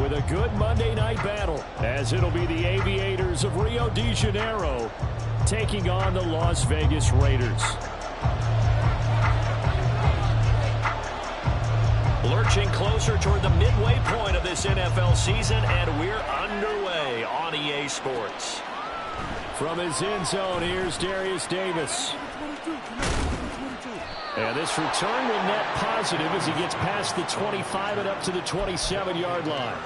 with a good Monday night battle, as it'll be the Aviators of Rio de Janeiro taking on the Las Vegas Raiders. Lurching closer toward the midway point of this NFL season, and we're underway on EA Sports. From his end zone, here's Darius Davis. And this return will net positive as he gets past the 25 and up to the 27-yard line.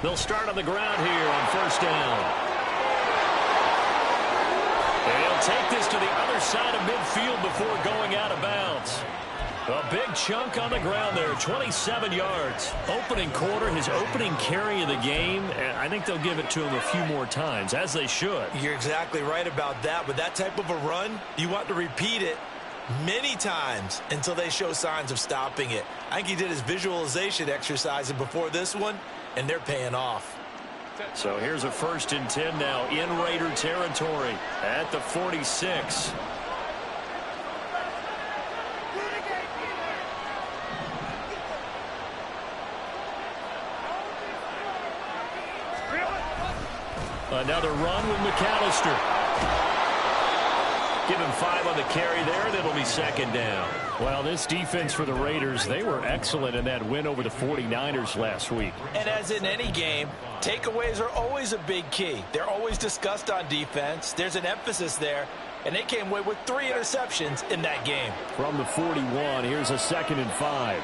They'll start on the ground here on first down. And he'll take this to the other side of midfield before going out of bounds. A big chunk on the ground there, 27 yards. Opening quarter, his opening carry of the game, and I think they'll give it to him a few more times, as they should. You're exactly right about that. With that type of a run, you want to repeat it many times until they show signs of stopping it. I think he did his visualization exercise before this one, and they're paying off. So here's a 1st and 10 now in Raider territory at the 46. Another run with McAllister. Give him 5 on the carry there, and it'll be 2nd down. Well, this defense for the Raiders, they were excellent in that win over the 49ers last week. And as in any game, takeaways are always a big key. They're always discussed on defense. There's an emphasis there, and they came away with 3 interceptions in that game. From the 41, here's a 2nd and 5.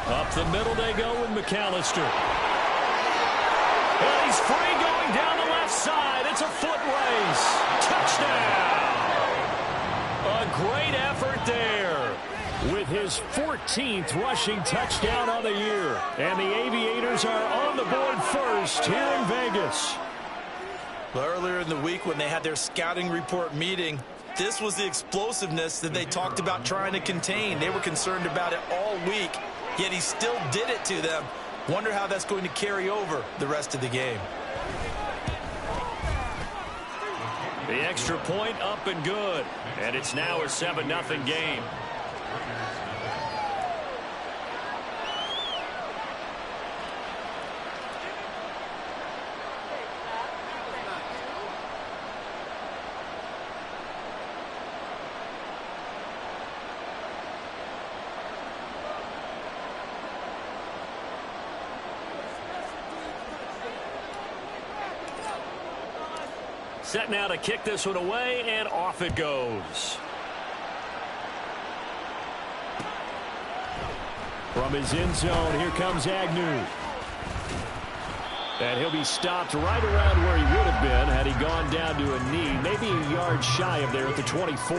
Up the middle they go with McAllister. And he's free going down the left side. It's a foot race. Touchdown. A great effort there with his 14th rushing touchdown on the year. And the Aviators are on the board first here in Vegas. Well, earlier in the week when they had their scouting report meeting, this was the explosiveness that they talked about trying to contain. They were concerned about it all week, yet he still did it to them. Wonder how that's going to carry over the rest of the game. The extra point up and good. And it's now a 7-0 game. Set now to kick this one away, and off it goes. From his end zone, here comes Agnew. And he'll be stopped right around where he would have been had he gone down to a knee, maybe a yard shy of there at the 24.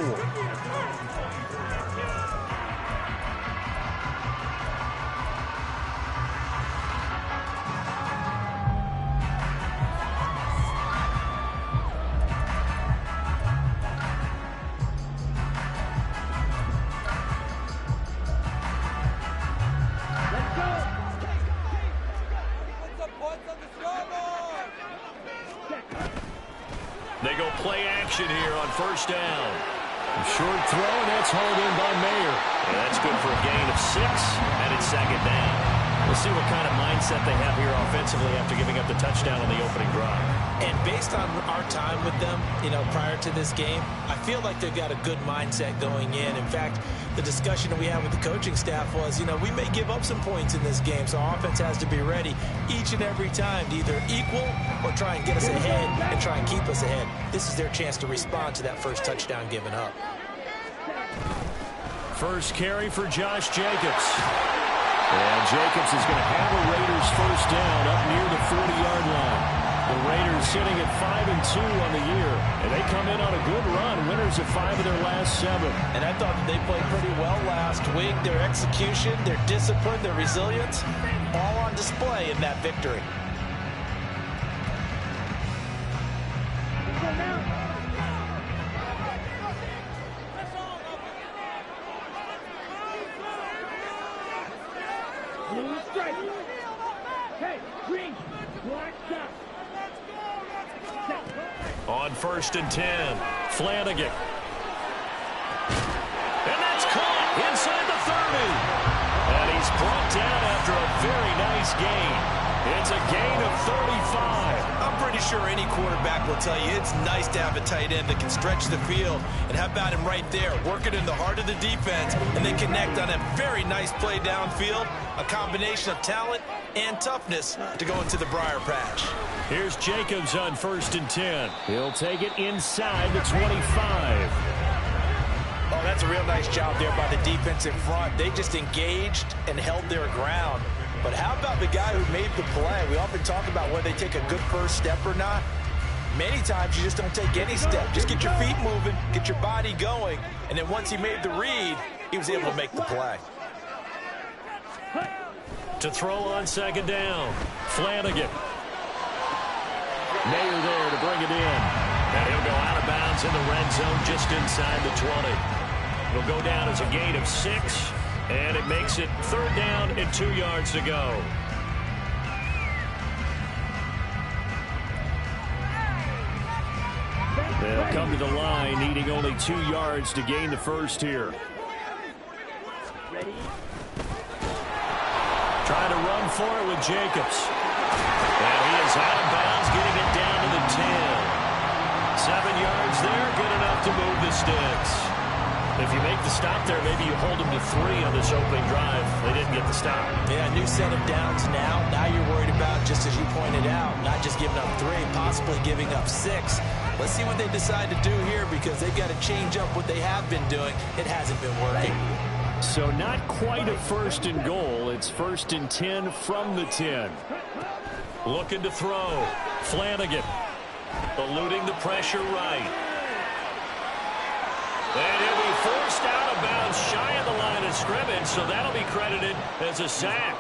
They go play action here on first down. A short throw, and that's hauled in by Mayer. And that's good for a gain of 6, and it's 2nd down. We'll see what kind of mindset they have here offensively after giving up the touchdown on the opening drive. And based on our time with them, prior to this game, I feel like they've got a good mindset going in. In fact, the discussion that we had with the coaching staff was, we may give up some points in this game, so our offense has to be ready each and every time to either equal or try and get us ahead and try and keep us ahead. This is their chance to respond to that first touchdown given up. First carry for Josh Jacobs. And Jacobs is going to have a Raiders first down up near the 40-yard line. The Raiders sitting at 5-2 on the year, and they come in on a good run, winners of 5 of their last 7. And I thought that they played pretty well last week. Their execution, their discipline, their resilience, all on display in that victory. On 1st and 10, Flanagan. And that's caught inside the 30. And he's brought down after a very nice gain. It's a gain of 35. I'm pretty sure any quarterback will tell you it's nice to have a tight end that can stretch the field. And how about him right there, working in the heart of the defense, and then connect on a very nice play downfield. A combination of talent and toughness to go into the briar patch. Here's Jacobs on 1st and 10. He'll take it inside the 25. Oh, that's a real nice job there by the defense in front. They just engaged and held their ground. But how about the guy who made the play? We often talk about whether they take a good first step or not. Many times you just don't take any step. Just get your feet moving, get your body going, and then once he made the read, he was able to make the play. To throw on 2nd down, Flanagan. Mayer there to bring it in. And he'll go out of bounds in the red zone just inside the 20. It'll go down as a gain of 6, and it makes it 3rd down and 2 yards to go. They'll come to the line, needing only 2 yards to gain the first here. Trying to run for it with Jacobs. And he is out of bounds, getting it down to the 10. 7 yards there, good enough to move the sticks. If you make the stop there, maybe you hold them to 3 on this opening drive. They didn't get the stop. Yeah, new set of downs now. Now you're worried about, just as you pointed out, not just giving up 3, possibly giving up 6. Let's see what they decide to do here, because they've got to change up what they have been doing. It hasn't been working. So not quite a 1st and goal. It's 1st and 10 from the 10. Looking to throw. Flanagan eluding the pressure right. And he'll be forced out of bounds shy of the line of scrimmage, so that'll be credited as a sack.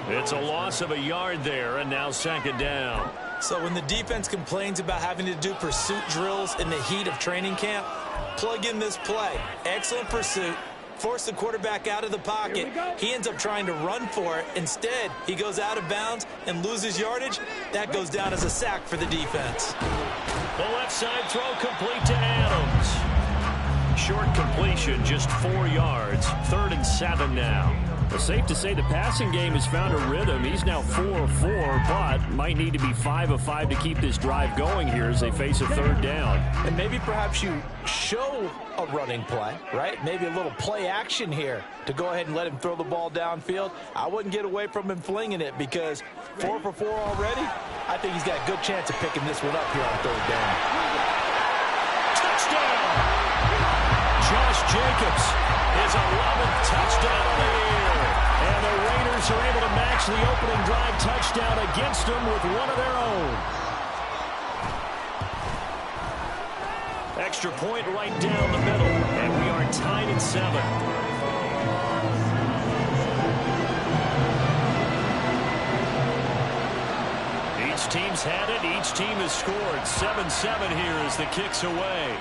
It's a loss of a yard there, and now 2nd down. So when the defense complains about having to do pursuit drills in the heat of training camp, plug in this play. Excellent pursuit. Force the quarterback out of the pocket. He ends up trying to run for it. Instead, he goes out of bounds and loses yardage. That goes down as a sack for the defense. The left side throw complete to Adams. Short completion, just 4 yards. 3rd and 7 now. Well, safe to say the passing game has found a rhythm. He's now 4 of 4, but might need to be 5 of 5 to keep this drive going here as they face a 3rd down. And maybe perhaps you show a running play, right? Maybe a little play action here to go ahead and let him throw the ball downfield. I wouldn't get away from him flinging it, because 4 for 4 already, I think he's got a good chance of picking this one up here on 3rd down. Touchdown! Josh Jacobs, his 11th touchdown of the year. And the Raiders are able to match the opening drive touchdown against them with one of their own. Extra point right down the middle, and we are tied at 7. Each team's had it. Each team has scored. 7-7 here as the kick's away.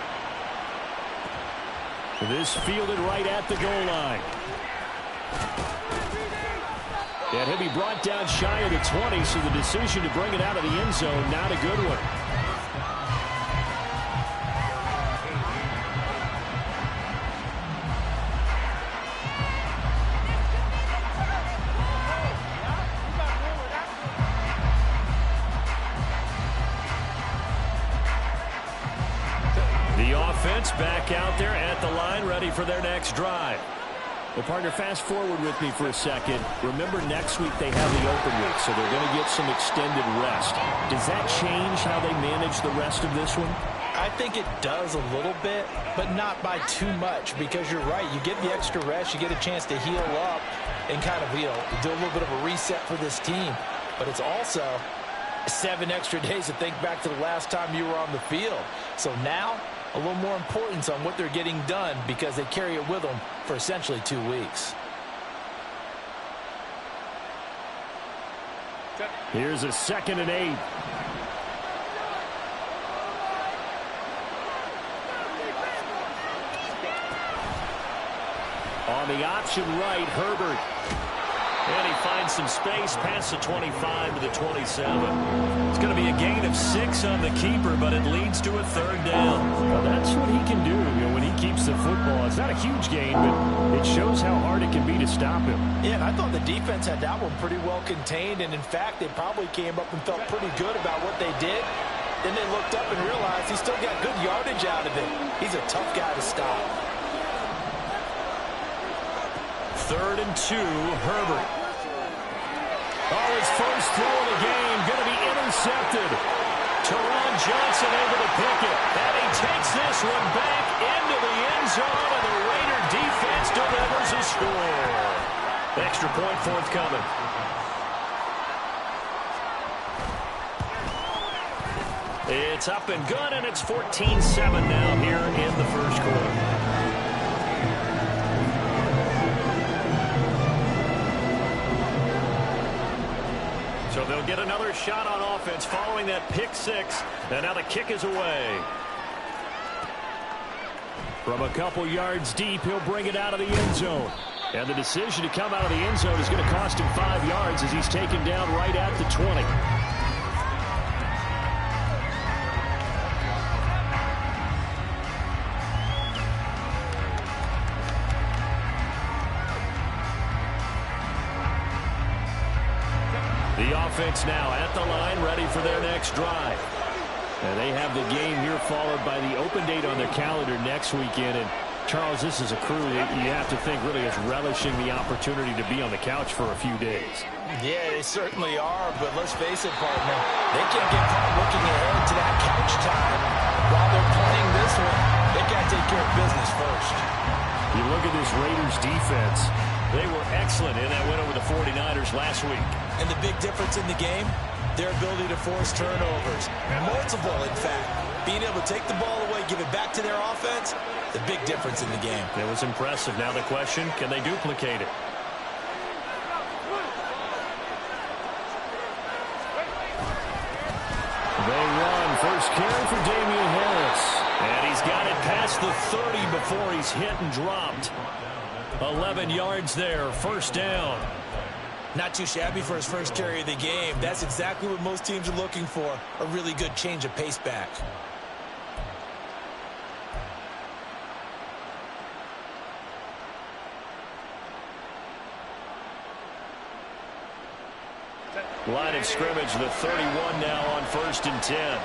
This fielded right at the goal line. And he'll be brought down shy of the 20, so the decision to bring it out of the end zone, not a good one. The offense back out there at the line, ready for their next drive. Well, partner, fast forward with me for a second. Remember, next week they have the open week, so they're going to get some extended rest. Does that change how they manage the rest of this one? I think it does a little bit, but not by too much, because you're right. You get the extra rest. You get a chance to heal up. and kind of, do a little bit of a reset for this team. But it's also 7 extra days to think back to the last time you were on the field. So now, a little more importance on what they're getting done because they carry it with them for essentially 2 weeks. Here's a 2nd and 8. On the option right, Herbert. And he finds some space past the 25 to the 27. It's going to be a gain of 6 on the keeper, but it leads to a 3rd down. Well, that's what he can do, when he keeps the football. It's not a huge gain, but it shows how hard it can be to stop him. Yeah, and I thought the defense had that one pretty well contained, and in fact, they probably came up and felt pretty good about what they did. Then they looked up and realized he still got good yardage out of it. He's a tough guy to stop. 3rd and 2, Herbert. Oh, his first throw of the game, going to be intercepted. Teron Johnson able to pick it. And he takes this one back into the end zone, and the Raider defense delivers a score. Extra point forthcoming. It's up and good, and it's 14-7 now here in the first quarter. So they'll get another shot on offense following that pick 6. And now the kick is away. From a couple yards deep, he'll bring it out of the end zone. And the decision to come out of the end zone is going to cost him 5 yards as he's taken down right at the 20. The offense now at the line, ready for their next drive. And they have the game here followed by the open date on their calendar next weekend. And Charles, this is a crew that you have to think really is relishing the opportunity to be on the couch for a few days. Yeah, they certainly are, but let's face it, partner. They can't get caught looking ahead to that couch time while they're playing this one. They got to take care of business first. You look at this Raiders defense. They were excellent in that win over the 49ers last week. And the big difference in the game, their ability to force turnovers. Multiple, in fact. Being able to take the ball away, give it back to their offense, the big difference in the game. It was impressive. Now the question, can they duplicate it? They run. First carry for Damian Harris. And he's got it past the 30 before he's hit and dropped. 11 yards there. First down. Not too shabby for his first carry of the game. That's exactly what most teams are looking for. A really good change of pace back. Line of scrimmage, the 31 now on 1st and 10.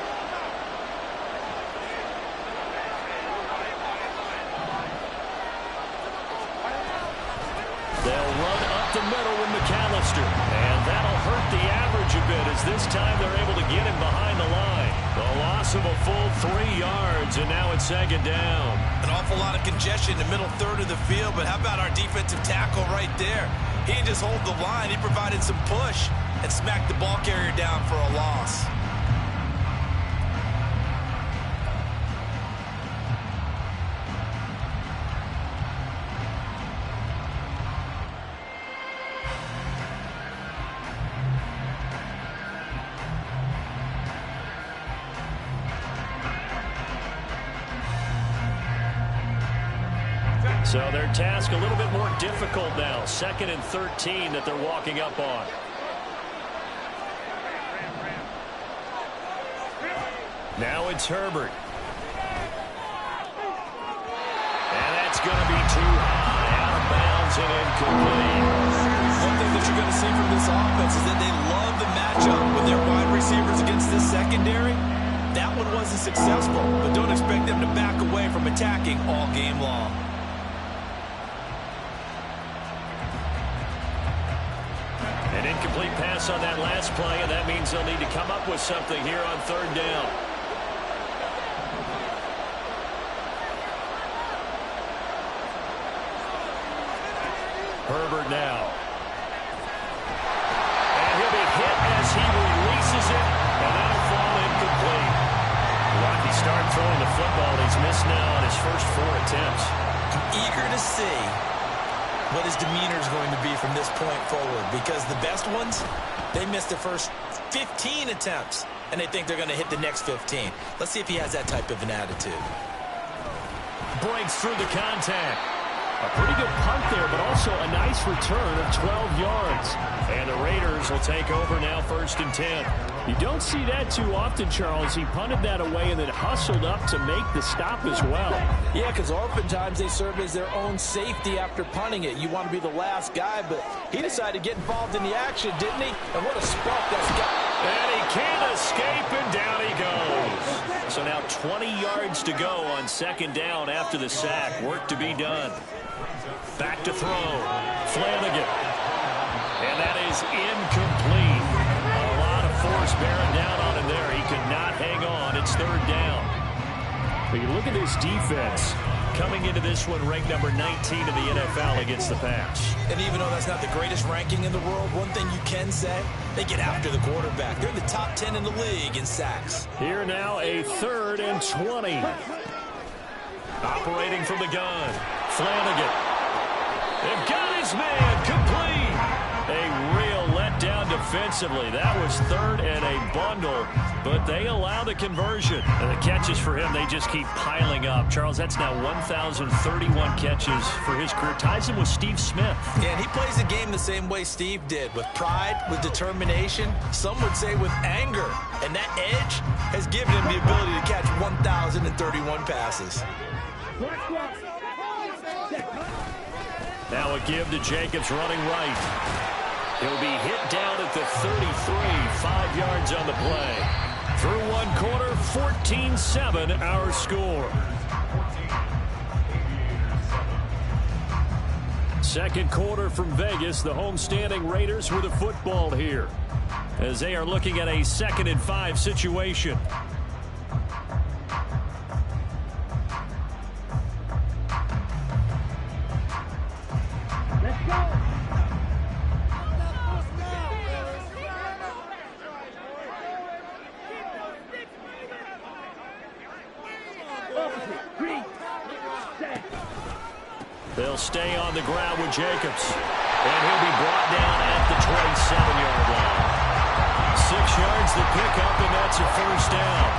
They'll run up the middle with McAllister. And that'll hurt the average a bit as this time they're able to get him behind the line. The loss of a full 3 yards, and now it's 2nd down. An awful lot of congestion in the middle third of the field, but how about our defensive tackle right there? He didn't just hold the line. He provided some push and smacked the ball carrier down for a loss. So their task a little bit more difficult now. 2nd and 13 that they're walking up on. Now it's Herbert. And that's going to be too high. Out of bounds and incomplete. One thing that you're going to see from this offense is that they love the matchup with their wide receivers against this secondary. That one wasn't successful, but don't expect them to back away from attacking all game long. An incomplete pass on that last play, and that means they'll need to come up with something here on 3rd down. Herbert now. football, and he's missed now on his first 4 attempts. I'm eager to see what his demeanor is going to be from this point forward, because the best ones, they missed the first 15 attempts, and they think they're going to hit the next 15. Let's see if he has that type of an attitude. Breaks through the contact. A pretty good punt there, but also a nice return of 12 yards. And the Raiders will take over now, 1st and 10. You don't see that too often, Charles. He punted that away and then hustled up to make the stop as well. Yeah, because oftentimes they serve as their own safety after punting it. You want to be the last guy, but he decided to get involved in the action, didn't he? And what a spark that's got. And he can't escape, and down he goes. So now 20 yards to go on 2nd down after the sack. Work to be done. Back to throw. Flanagan. And that is incomplete. A lot of force bearing down on him there. He could not hang on. It's 3rd down. But you look at this defense coming into this one ranked number 19 in the NFL against the pass. And even though that's not the greatest ranking in the world, one thing you can say, they get after the quarterback. They're in the top 10 in the league in sacks. Here now a 3rd and 20. Operating from the gun. Flanagan. They've got his man complete. A real letdown defensively. That was 3rd and a bundle, but they allow the conversion. And the catches for him, they just keep piling up. Charles, that's now 1,031 catches for his career. Ties him with Steve Smith. Yeah, and he plays the game the same way Steve did, with pride, with determination, some would say with anger. And that edge has given him the ability to catch 1,031 passes. Now a give to Jacobs running right. He'll be hit down at the 33, 5 yards on the play. Through 1 quarter, 14-7 our score. 2nd quarter from Vegas, the homestanding Raiders with a football here, as they are looking at a 2nd and 5 situation. They'll stay on the ground with Jacobs. And he'll be brought down at the 27-yard line. 6 yards to pick up, and that's a 1st down.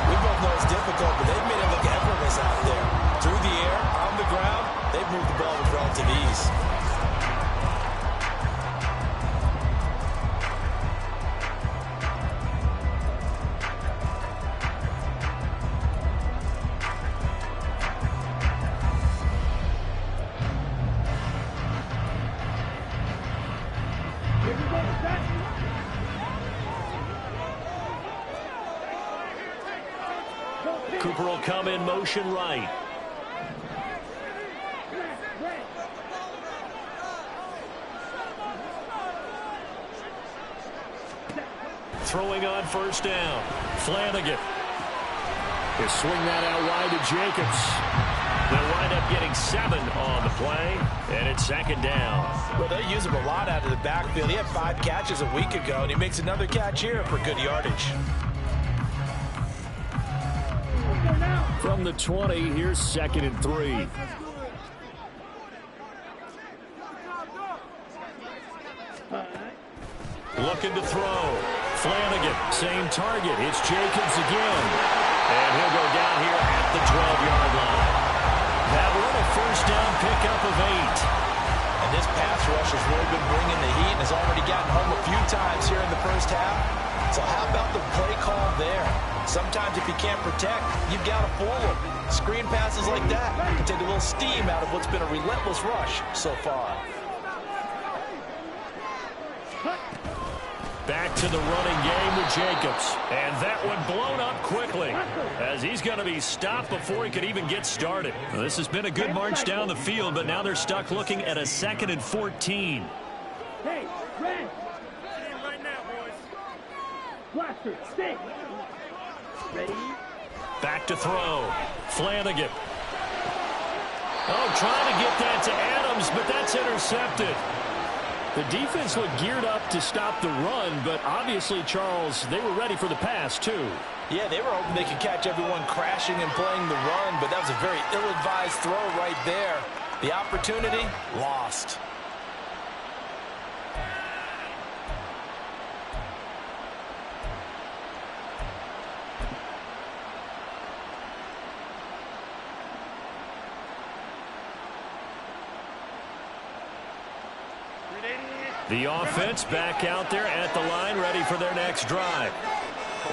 We both know it's difficult, but they've made it look effortless out there. Through the air, on the ground, they've moved the ball with relative ease. Cooper will come in motion right. Throwing on 1st down. Flanagan. He'll swing that out wide to Jacobs. They'll wind up getting 7 on the play, and it's 2nd down. Well, they use him a lot out of the backfield. He had 5 catches a week ago, and he makes another catch here for good yardage. From the 20, here's 2nd and 3. Looking to throw. Flanagan, same target. It's Jacobs again. And he'll go down here at the 12-yard line. That one a 1st down pickup of 8. And this pass rush has really been bringing the heat and has already gotten home a few times here in the 1st half. So how about the play call there? Sometimes if you can't protect, you've got to fool them. Screen passes like that can take a little steam out of what's been a relentless rush so far. Back to the running game with Jacobs. And that one blown up quickly, as he's going to be stopped before he could even get started. Well, this has been a good march down the field, but now they're stuck looking at a 2nd and 14. Hey, Red! Right now, boys. Blaster, stick! Ready? Back to throw. Flanagan. Oh, trying to get that to Adams, but that's intercepted. The defense looked geared up to stop the run, but obviously, Charles, they were ready for the pass, too. Yeah, they were hoping they could catch everyone crashing and playing the run, but that was a very ill-advised throw right there. The opportunity, lost. The offense back out there at the line, ready for their next drive.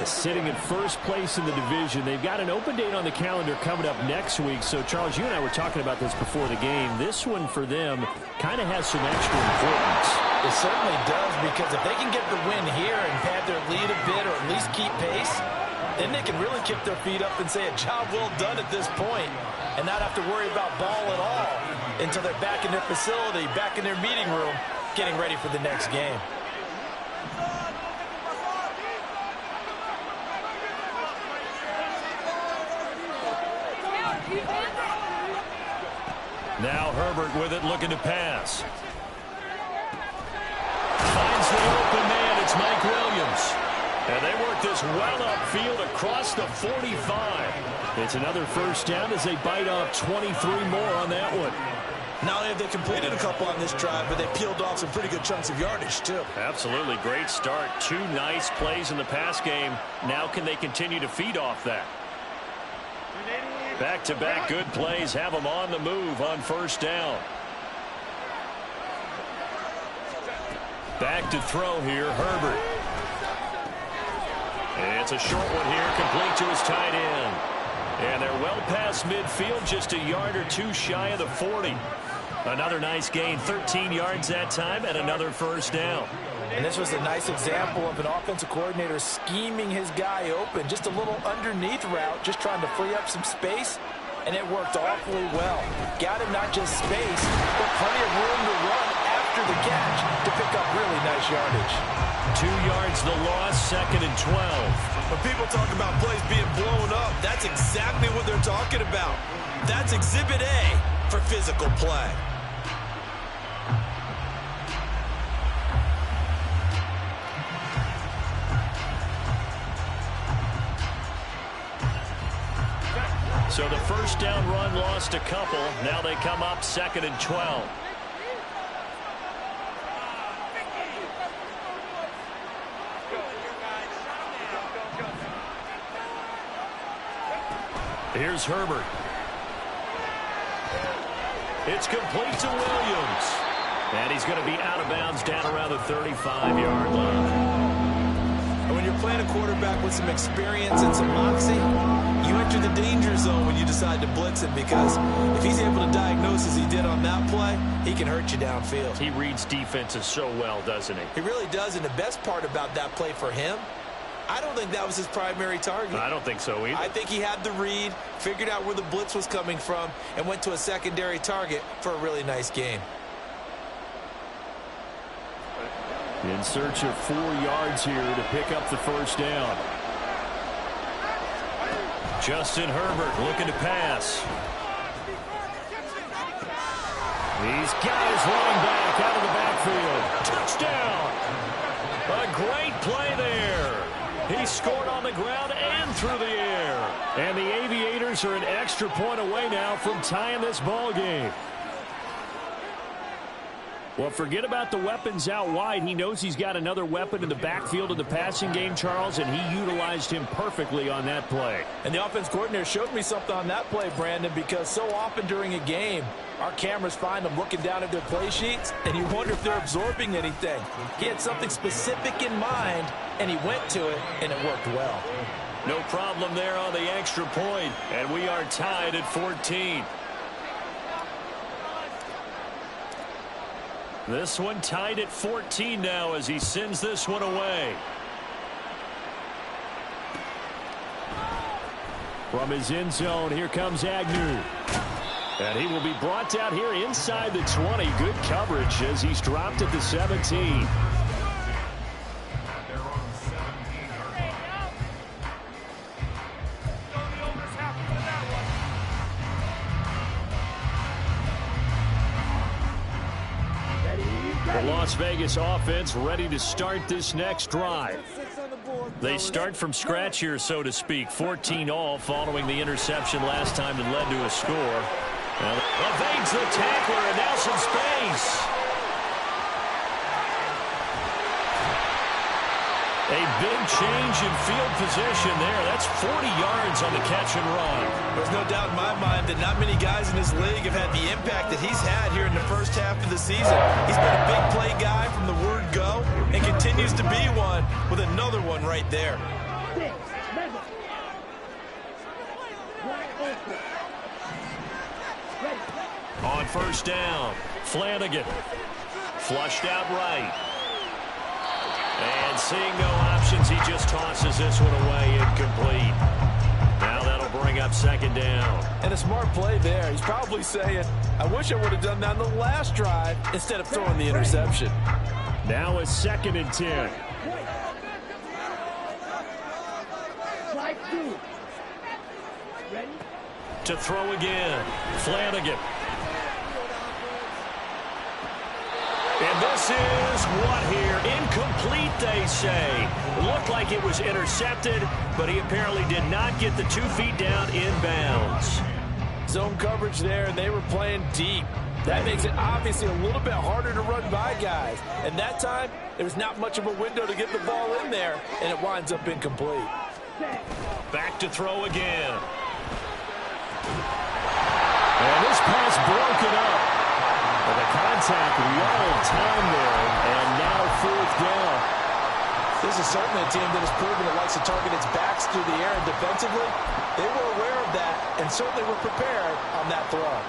Sitting in first place in the division. They've got an open date on the calendar coming up next week. So, Charles, you and I were talking about this before the game. This one for them kind of has some extra importance. It certainly does, because if they can get the win here and pad their lead a bit or at least keep pace, then they can really kick their feet up and say a job well done at this point and not have to worry about ball at all until they're back in their facility, back in their meeting room, getting ready for the next game. Now Herbert with it, looking to pass. Finds the open man. It's Mike Williams. And they work this well upfield across the 45. It's another first down as they bite off 23 more on that one. Not only have they completed a couple on this drive, but they peeled off some pretty good chunks of yardage, too. Absolutely. Great start. 2 nice plays in the pass game. Now can they continue to feed off that? Back-to-back good plays have them on the move on first down. Back to throw here, Herbert. It's a short one here, complete to his tight end. And they're well past midfield, just a yard or two shy of the 40. Another nice gain, 13 yards that time, and another first down. And this was a nice example of an offensive coordinator scheming his guy open. Just a little underneath route, just trying to free up some space, and it worked awfully well. Got him not just space, but plenty of room to run after the catch to pick up really nice yardage. 2 yards the loss, 2nd and 12. When people talk about plays being blown up, that's exactly what they're talking about. That's Exhibit A for physical play. So the first down run lost a couple. Now they come up 2nd and 12. Here's Herbert. It's complete to Williams. And he's going to be out of bounds down around the 35-yard line. And when you're playing a quarterback with some experience and some moxie, you enter the danger zone when you decide to blitz him, because if he's able to diagnose as he did on that play, he can hurt you downfield. He reads defenses so well, doesn't he? He really does, and the best part about that play for him, I don't think that was his primary target. I don't think so either. I think he had the read, figured out where the blitz was coming from, and went to a secondary target for a really nice game. In search of 4 yards here to pick up the first down. Justin Herbert looking to pass. He's got his running back out of the backfield. Touchdown! A great play there. He scored on the ground and through the air. And the Aviators are an extra point away now from tying this ball game. Well, forget about the weapons out wide. He knows he's got another weapon in the backfield of the passing game, Charles, and he utilized him perfectly on that play. And the offense coordinator showed me something on that play, Brandon, because so often during a game, our cameras find them looking down at their play sheets, and you wonder if they're absorbing anything. He had something specific in mind, and he went to it, and it worked well. No problem there on the extra point, and we are tied at 14. This one tied at 14 now as he sends this one away. From his end zone, here comes Agnew. And he will be brought down here inside the 20. Good coverage as he's dropped at the 17. Las Vegas offense ready to start this next drive. They start from scratch here, so to speak. 14 all following the interception last time that led to a score. Evades the tackler and now some space. A big change in field position there. That's 40 yards on the catch and run. There's no doubt in my mind that not many guys in this league have had the impact that he's had here in the first half of the season. He's been a big play guy from the word go and continues to be one with another one right there. On first down, Flanagan. Flushed out right. And seeing no options, he just tosses this one away, incomplete. Now that'll bring up second down. And a smart play there. He's probably saying, I wish I would have done that on the last drive instead of throwing the interception. Now a 2nd and 10. To throw again, Flanagan. And this is what here? Incomplete, they say. Looked like it was intercepted, but he apparently did not get the 2 feet down inbounds. Zone coverage there, and they were playing deep. That makes it obviously a little bit harder to run by guys. And that time, there was not much of a window to get the ball in there, and it winds up incomplete. Back to throw again. And this pass broken up. But the contact well timed there, and now 4th down. This is certainly a team that has proven it likes to target its backs through the air, and defensively, they were aware of that and certainly were prepared on that throw.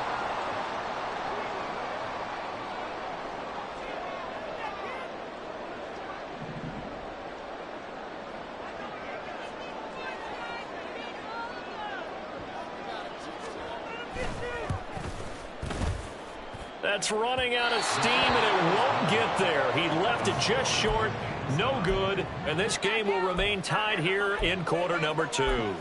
That's running out of steam, and it won't get there. He left it just short, no good, and this game will remain tied here in quarter number 2.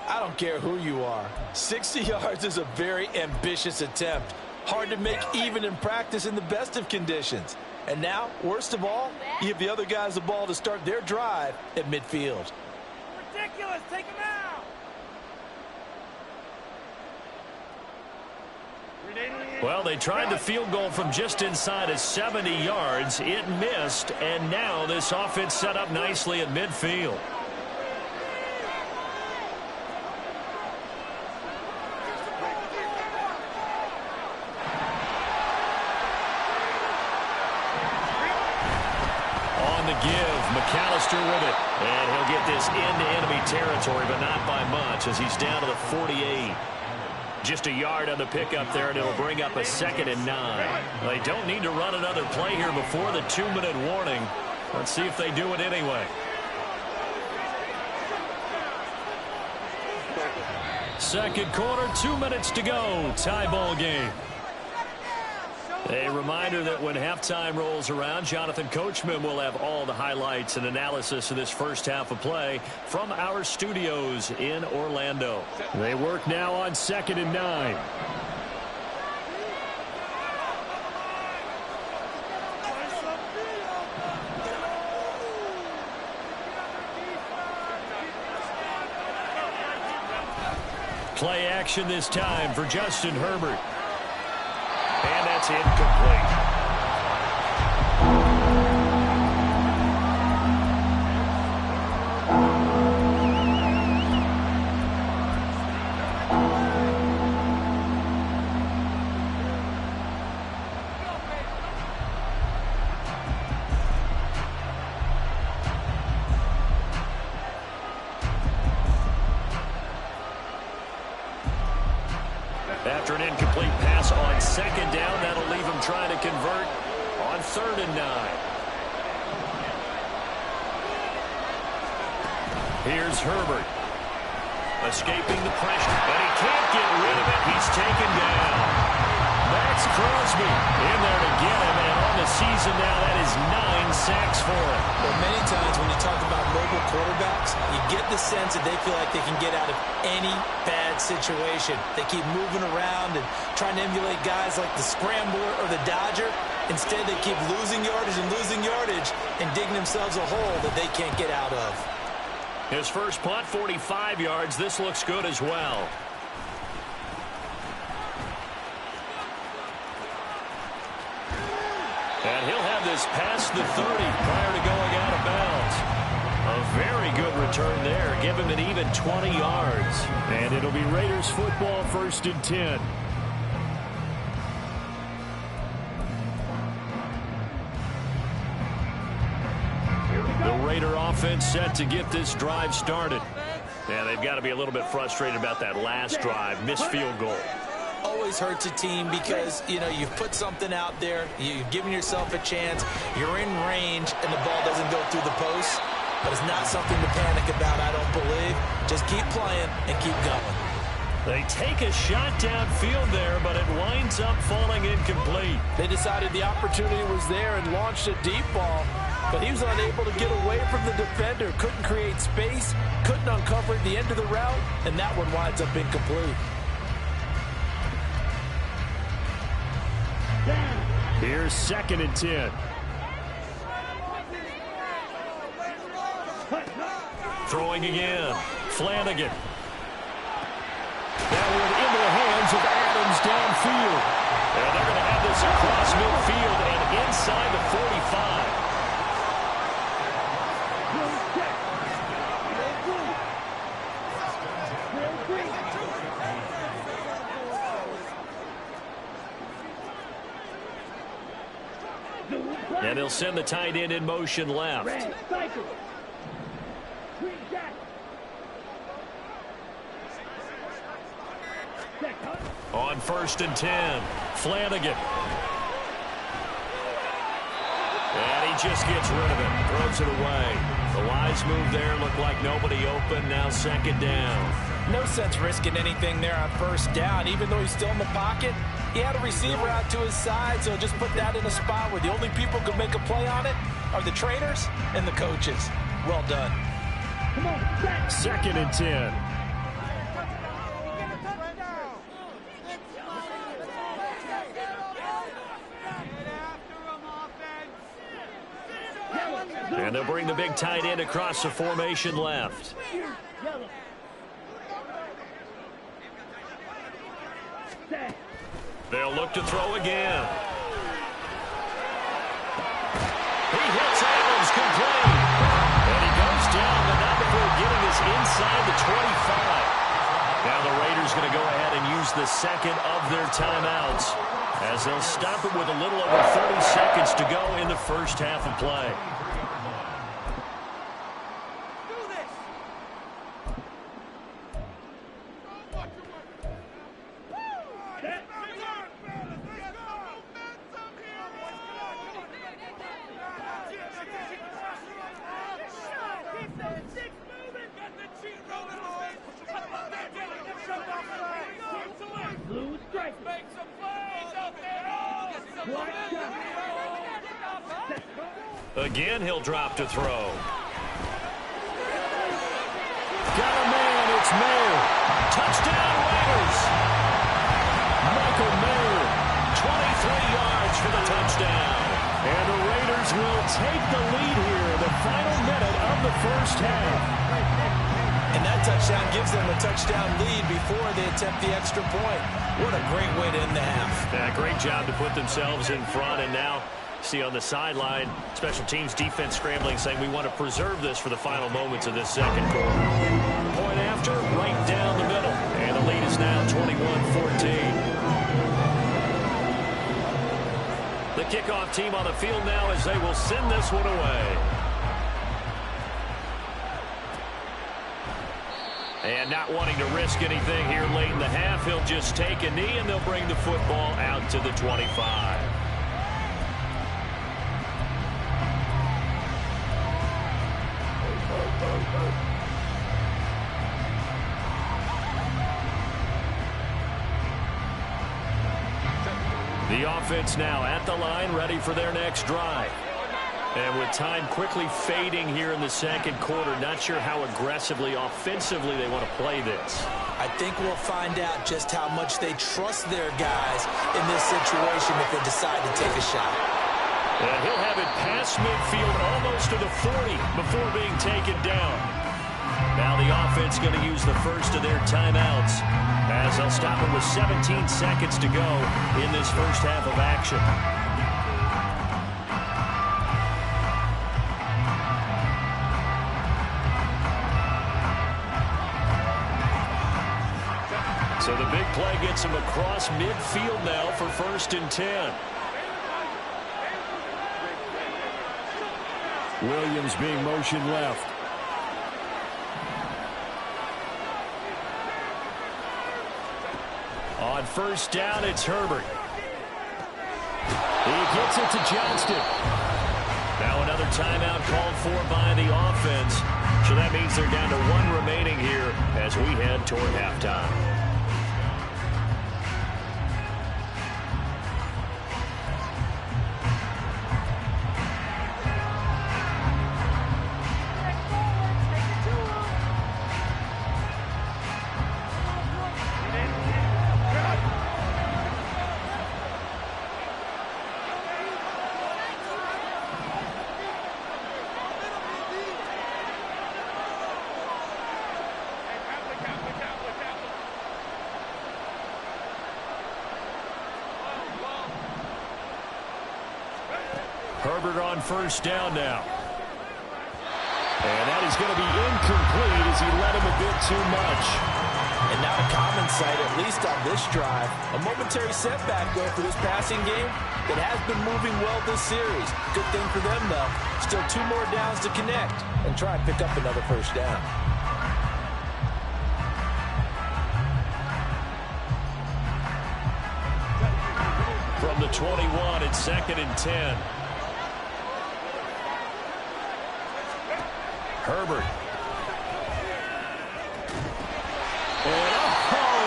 I don't care who you are. 60 yards is a very ambitious attempt. Hard to make even in practice in the best of conditions. And now, worst of all, you give the other guys the ball to start their drive at midfield. Ridiculous, take him out! Well, they tried the field goal from just inside of 70 yards. It missed, and now this offense set up nicely at midfield. On the give, McAllister with it. And he'll get this into enemy territory, but not by much as he's down to the 48. Just a yard on the pickup there, and it'll bring up a 2nd and 9. They don't need to run another play here before the 2-minute warning. Let's see if they do it anyway. Second quarter, 2 minutes to go. Tie ball game. A reminder that when halftime rolls around, Jonathan Coachman will have all the highlights and analysis of this first half of play from our studios in Orlando. They work now on 2nd and 9. Play action this time for Justin Herbert. And that's incomplete. After an incomplete pass on 2nd down, that'll leave him trying to convert on 3rd and 9. Here's Herbert. Escaping the pressure, but he can't get rid of it. He's taken down. Max Crosby in there to get him, and on the season now, that is 9 sacks for him. Well, many times when you talk about mobile quarterbacks, you get the sense that they feel like they can get out of any bad situation. They keep moving around and trying to emulate guys like the Scrambler or the Dodger. Instead, they keep losing yardage and digging themselves a hole that they can't get out of. His first punt, 45 yards. This looks good as well. And he'll have this past the 30 prior to going out of bounds. A very good return there. Give him an even 20 yards. And it'll be Raiders football, 1st and 10. The Raider offense set to get this drive started. Yeah, they've got to be a little bit frustrated about that last drive. Missed field goal. Always hurts a team because, you know, you've put something out there, you've given yourself a chance, you're in range, and the ball doesn't go through the post. But it's not something to panic about, I don't believe. Just keep playing and keep going. They take a shot downfield there, but it winds up falling incomplete. They decided the opportunity was there and launched a deep ball, but he was unable to get away from the defender, couldn't create space, couldn't uncover the end of the route, and that one winds up incomplete. Here's 2nd and 10. Throwing again. Flanagan. That one into the hands of Adams downfield. And they're going to have this across midfield and inside the 45. And they'll send the tight end in motion left. On 1st and 10, Flanagan. And he just gets rid of it, throws it away. The wise move there, looked like nobody open, now 2nd down. No sense risking anything there on 1st down. Even though he's still in the pocket, he had a receiver out to his side, so just put that in a spot where the only people who can make a play on it are the trainers and the coaches. Well done. 2nd and 10. And they'll bring the big tight end across the formation left. They'll look to throw again. He hits Adams complete. And he goes down, but not before getting us inside the 25. Now the Raiders going to go ahead and use the 2nd of their timeouts as they'll stop it with a little over 30 seconds to go in the first half of play. Again, he'll drop to throw. Got a man, it's Mayer. Touchdown, Raiders. Michael Mayer, 23 yards for the touchdown. And the Raiders will take the lead here, the final minute of the first half. And that touchdown gives them a touchdown lead before they attempt the extra point. What a great way to end the half. Yeah, great job to put themselves in front, and now see on the sideline, special teams defense scrambling, saying we want to preserve this for the final moments of this 2nd quarter. Point after, right down the middle. And the lead is now 21-14. The kickoff team on the field now as they will send this one away. And not wanting to risk anything here late in the half, he'll just take a knee and they'll bring the football out to the 25. The offense now at the line, ready for their next drive. And with time quickly fading here in the 2nd quarter, not sure how aggressively, offensively they want to play this. I think we'll find out just how much they trust their guys in this situation if they decide to take a shot. And he'll have it past midfield almost to the 40 before being taken down. Now the offense going to use the first of their timeouts as they'll stop it with 17 seconds to go in this first half of action. So the big play gets him across midfield now for 1st and 10. Williams being motioned left. On 1st down, it's Herbert. He gets it to Johnston. Now another timeout called for by the offense. So that means they're down to 1 remaining here as we head toward halftime. Herbert on 1st down now. And that is going to be incomplete as he led him a bit too much. And not a common sight, at least on this drive. A momentary setback, though, for this passing game that has been moving well this series. Good thing for them, though. Still 2 more downs to connect and try and pick up another 1st down. From the 21, it's 2nd and 10. Herbert. And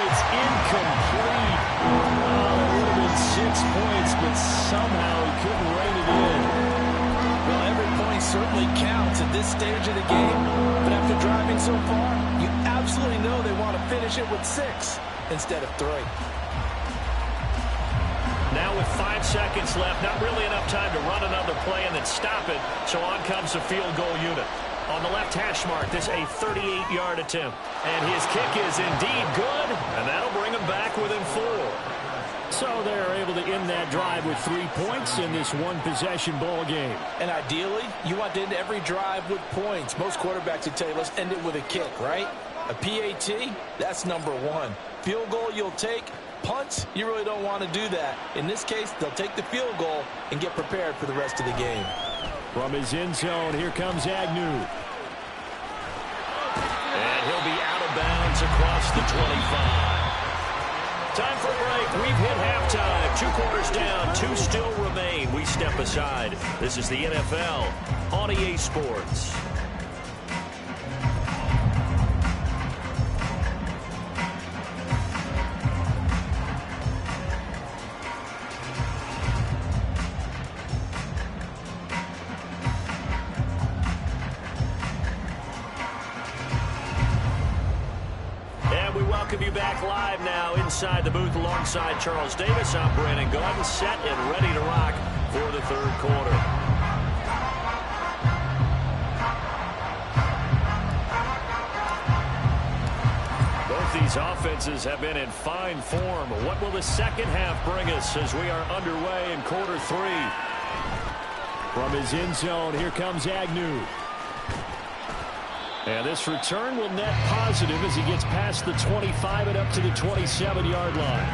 it's incomplete. It would have been 6 points, but somehow he couldn't rein it in. Well, every point certainly counts at this stage of the game. But after driving so far, you absolutely know they want to finish it with 6 instead of 3. Now with 5 seconds left, not really enough time to run another play and then stop it. So on comes the field goal unit. On the left hash mark, this a 38-yard attempt. And his kick is indeed good, and that'll bring him back within 4. So they're able to end that drive with 3 points in this one-possession ball game. And ideally, you want to end every drive with points. Most quarterbacks would tell you, let's end it with a kick, right? A PAT, that's number 1. Field goal you'll take. Punts, you really don't want to do that. In this case, they'll take the field goal and get prepared for the rest of the game. From his end zone, here comes Agnew. And he'll be out of bounds across the 25. Time for a break. We've hit halftime. 2 quarters down, 2 still remain. We step aside. This is the NFL on EA Sports. Welcome you back live now inside the booth alongside Charles Davis. I'm Brandon Gaudin, set and ready to rock for the 3rd quarter. Both these offenses have been in fine form. What will the second half bring us as we are underway in quarter 3? From his end zone, here comes Agnew. And this return will net positive as he gets past the 25 and up to the 27-yard line.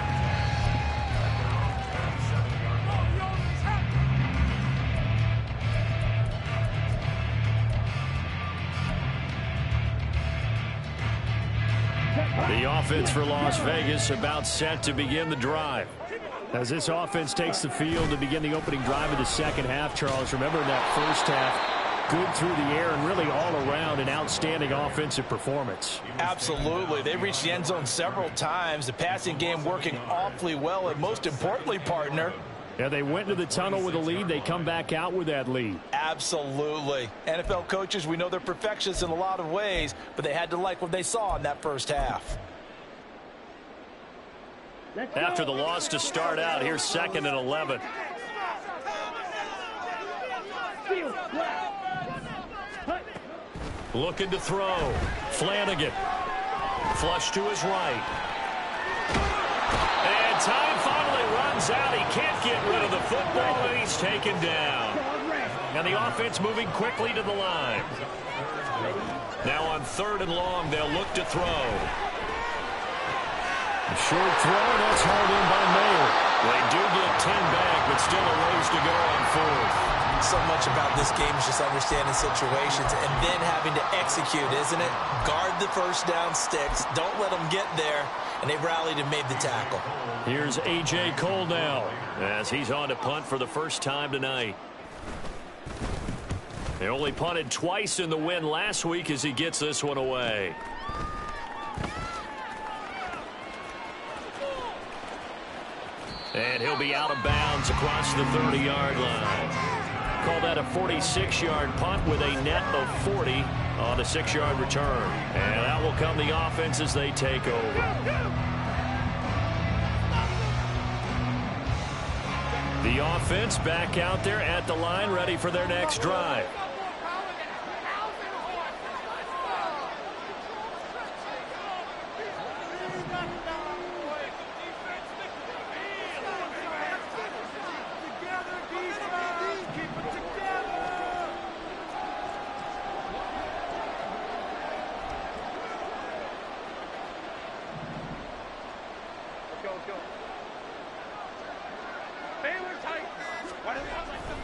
The offense for Las Vegas about set to begin the drive. As this offense takes the field to begin the opening drive of the second half, Charles, remember in that first half, good through the air and really all around an outstanding offensive performance. Absolutely. They reached the end zone several times. The passing game working awfully well. And most importantly, partner, yeah, they went into the tunnel with a lead. They come back out with that lead. Absolutely. NFL coaches, we know they're perfectionists in a lot of ways, but they had to like what they saw in that first half. After the loss to start out, here's 2nd and 11. Looking to throw. Flanagan. Flush to his right. And time finally runs out. He can't get rid of the football, and he's taken down. And the offense moving quickly to the line. Now on 3rd and long, they'll look to throw. A short throw, and that's hauled in by Mayer. They do get 10 back, but still a ways to go on 4th. So much about this game is just understanding situations and then having to execute, isn't it? Guard the first down sticks. Don't let them get there. And they rallied and made the tackle. Here's A.J. Cole now as he's on to punt for the first time tonight. They only punted twice in the win last week as he gets this one away. And he'll be out of bounds across the 30-yard line. Call that a 46-yard punt with a net of 40 on a 6-yard return. And that will come the offense as they take over. The offense back out there at the line, ready for their next drive.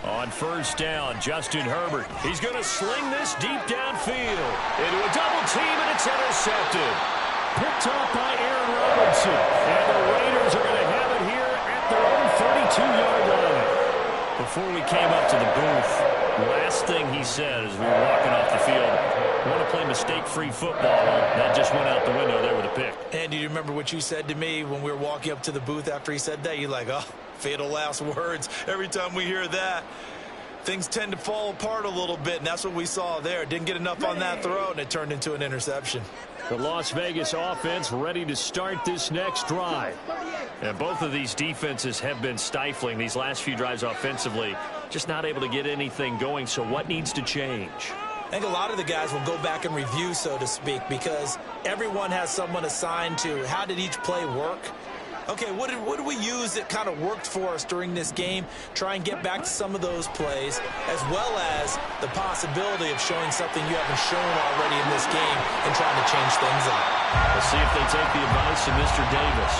On 1st down, Justin Herbert. He's going to sling this deep downfield into a double team, and it's intercepted. Picked off by Aaron Robinson. And the Raiders are going to have it here at their own 32-yard line. Before we came up to the booth, last thing he said as we were walking off the field, I want to play mistake-free football. That just went out the window there with a pick. And do you remember what you said to me when we were walking up to the booth after he said that? You're like, oh, fatal last words. Every time we hear that, things tend to fall apart a little bit, and that's what we saw there. Didn't get enough on that throw, and it turned into an interception. The Las Vegas offense ready to start this next drive. And both of these defenses have been stifling these last few drives offensively. Just not able to get anything going, so what needs to change? I think a lot of the guys will go back and review, so to speak, because everyone has someone assigned to how did each play work. Okay, what did we use that kind of worked for us during this game? Try and get back to some of those plays, as well as the possibility of showing something you haven't shown already in this game and trying to change things up. We'll see if they take the advice of Mr. Davis.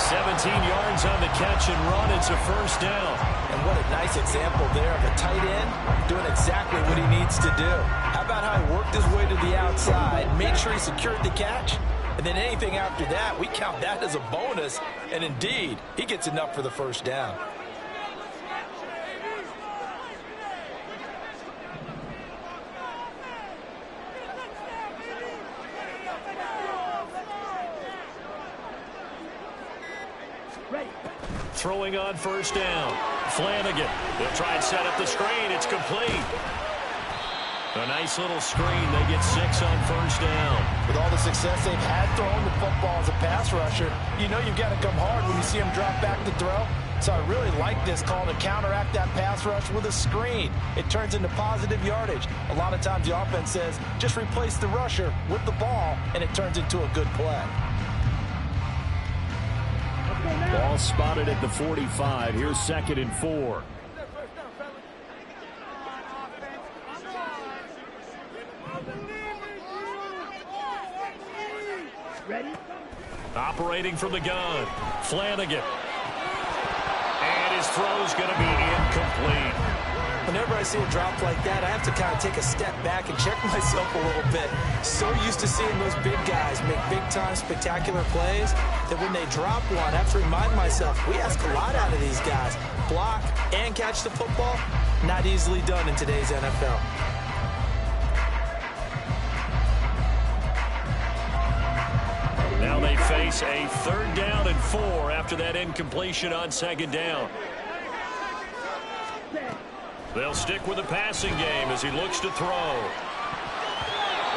17 yards on the catch and run. It's a 1st down. And what a nice example there of a tight end doing exactly what he needs to do. How about how he worked his way to the outside, made sure he secured the catch? And then anything after that, we count that as a bonus. And indeed, he gets enough for the 1st down. Throwing on 1st down. Flanagan. They'll try and set up the screen. It's complete. A nice little screen. They get 6 on 1st down. With all the success they've had throwing the football as a pass rusher, you know you've got to come hard when you see them drop back to throw. So I really like this call to counteract that pass rush with a screen. It turns into positive yardage. A lot of times the offense says, just replace the rusher with the ball, and it turns into a good play. Ball spotted at the 45. Here's 2nd and 4. Ready? Operating from the gun. Flanagan. And his throw's going to be incomplete. Whenever I see a drop like that, I have to kind of take a step back and check myself a little bit. So used to seeing those big guys make big-time spectacular plays that when they drop one, I have to remind myself, we ask a lot out of these guys. Block and catch the football, not easily done in today's NFL. Now they face a 3rd down and 4 after that incompletion on 2nd down. They'll stick with the passing game as he looks to throw.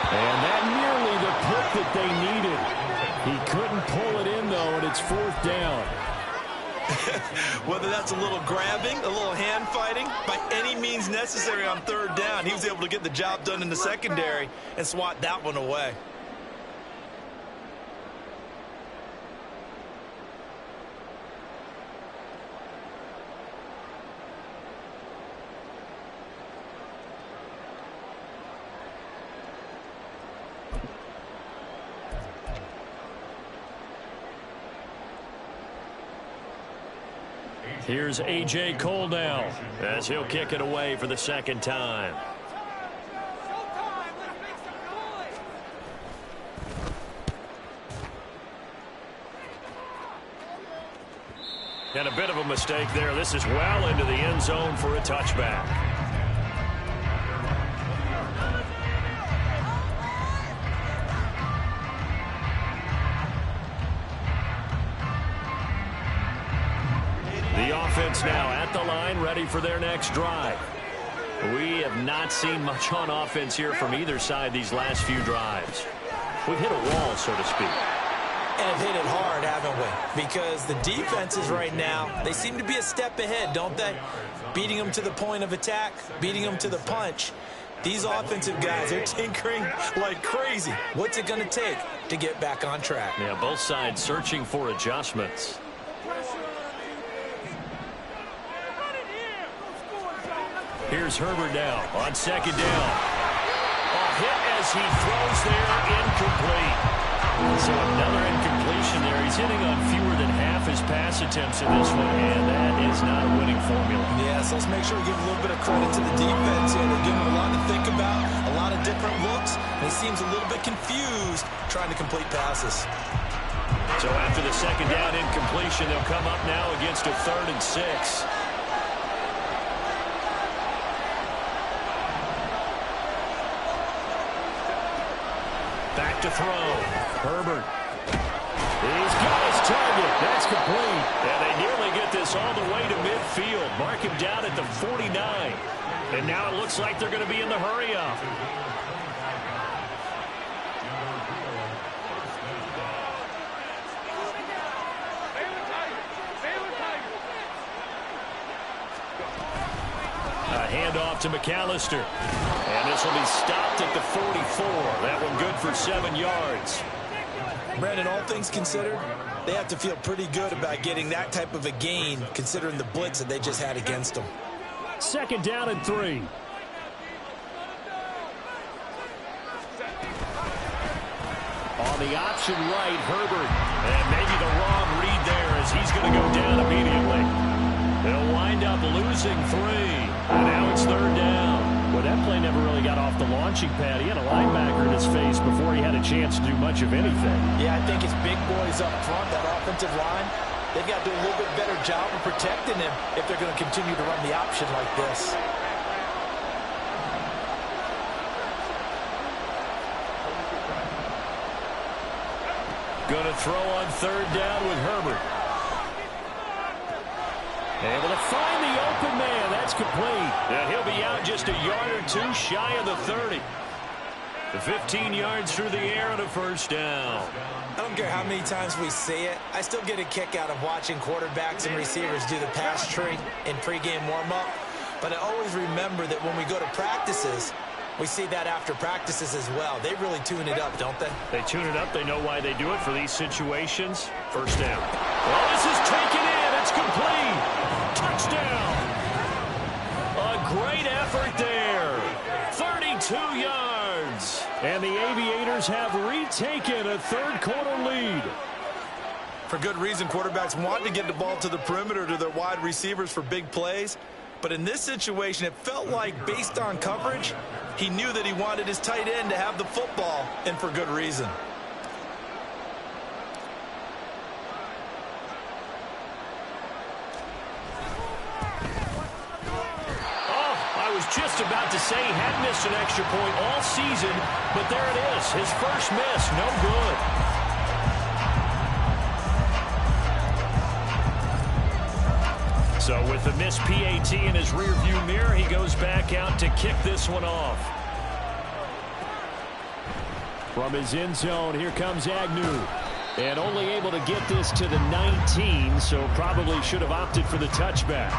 And that nearly the pick that they needed. He couldn't pull it in, though, and it's 4th down. Whether that's a little grabbing, a little hand fighting, by any means necessary on third down, he was able to get the job done in the secondary and swat that one away. Here's A.J. Cole now as he'll kick it away for the second time. And a bit of a mistake there. This is well into the end zone for a touchback. The offense now at the line, ready for their next drive. We have not seen much on offense here from either side these last few drives. We've hit a wall, so to speak. And hit it hard, haven't we? Because the defenses right now, they seem to be a step ahead, don't they? Beating them to the point of attack, beating them to the punch. These offensive guys are tinkering like crazy. What's it going to take to get back on track? Yeah, both sides searching for adjustments. Here's Herbert now on second down. A hit as he throws there, incomplete. So another incompletion there. He's hitting on fewer than half his pass attempts in this one, and that is not a winning formula. Yeah, so let's make sure we give a little bit of credit to the defense here. They're giving him a lot to think about, a lot of different looks, and he seems a little bit confused trying to complete passes. So after the second down incompletion, they'll come up now against a 3rd and 6. Back to throw. Herbert. He's got his target. That's complete. And they nearly get this all the way to midfield. Mark him down at the 49. And now it looks like they're going to be in the hurry-up. A handoff to McAllister. And this will be stopped at the 44. That one good for 7 yards. Brandon, all things considered, they have to feel pretty good about getting that type of a gain considering the blitz that they just had against them. 2nd down and 3. On the option right, Herbert. And maybe the wrong read there as he's going to go down immediately. They'll wind up losing 3. And now it's 3rd down. Well, that play never really got off the launching pad. He had a linebacker in his face before he had a chance to do much of anything. Yeah, I think it's big boys up front, that offensive line. They've got to do a little bit better job of protecting him if they're going to continue to run the option like this. Going to throw on 3rd down with Herbert. Able to find the open man. That's complete. And he'll be out just a yard or 2 shy of the 30. The 15 yards through the air and a 1st down. I don't care how many times we see it. I still get a kick out of watching quarterbacks and receivers do the pass tree in pregame warm-up. But I always remember that when we go to practices, we see that after practices as well. They really tune it up, don't they? They tune it up. They know why they do it for these situations. 1st down. Well, this is taken in. It's complete. Touchdown. A great effort there. 32 yards. And the Aviators have retaken a 3rd quarter lead. For good reason, quarterbacks want to get the ball to the perimeter to their wide receivers for big plays. But in this situation, it felt like, based on coverage, he knew that he wanted his tight end to have the football, and for good reason. I was just about to say he had missed an extra point all season, but there it is. His first miss, no good. So with the missed PAT in his rearview mirror, he goes back out to kick this one off. From his end zone, here comes Agnew. And only able to get this to the 19, so probably should have opted for the touchback.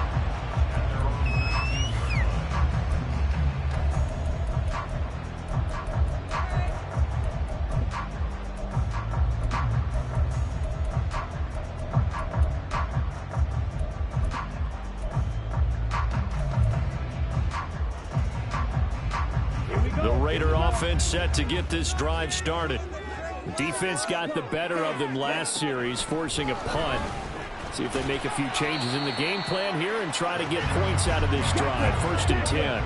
The Raider offense set to get this drive started. The defense got the better of them last series, forcing a punt. See if they make a few changes in the game plan here and try to get points out of this drive. 1st and 10.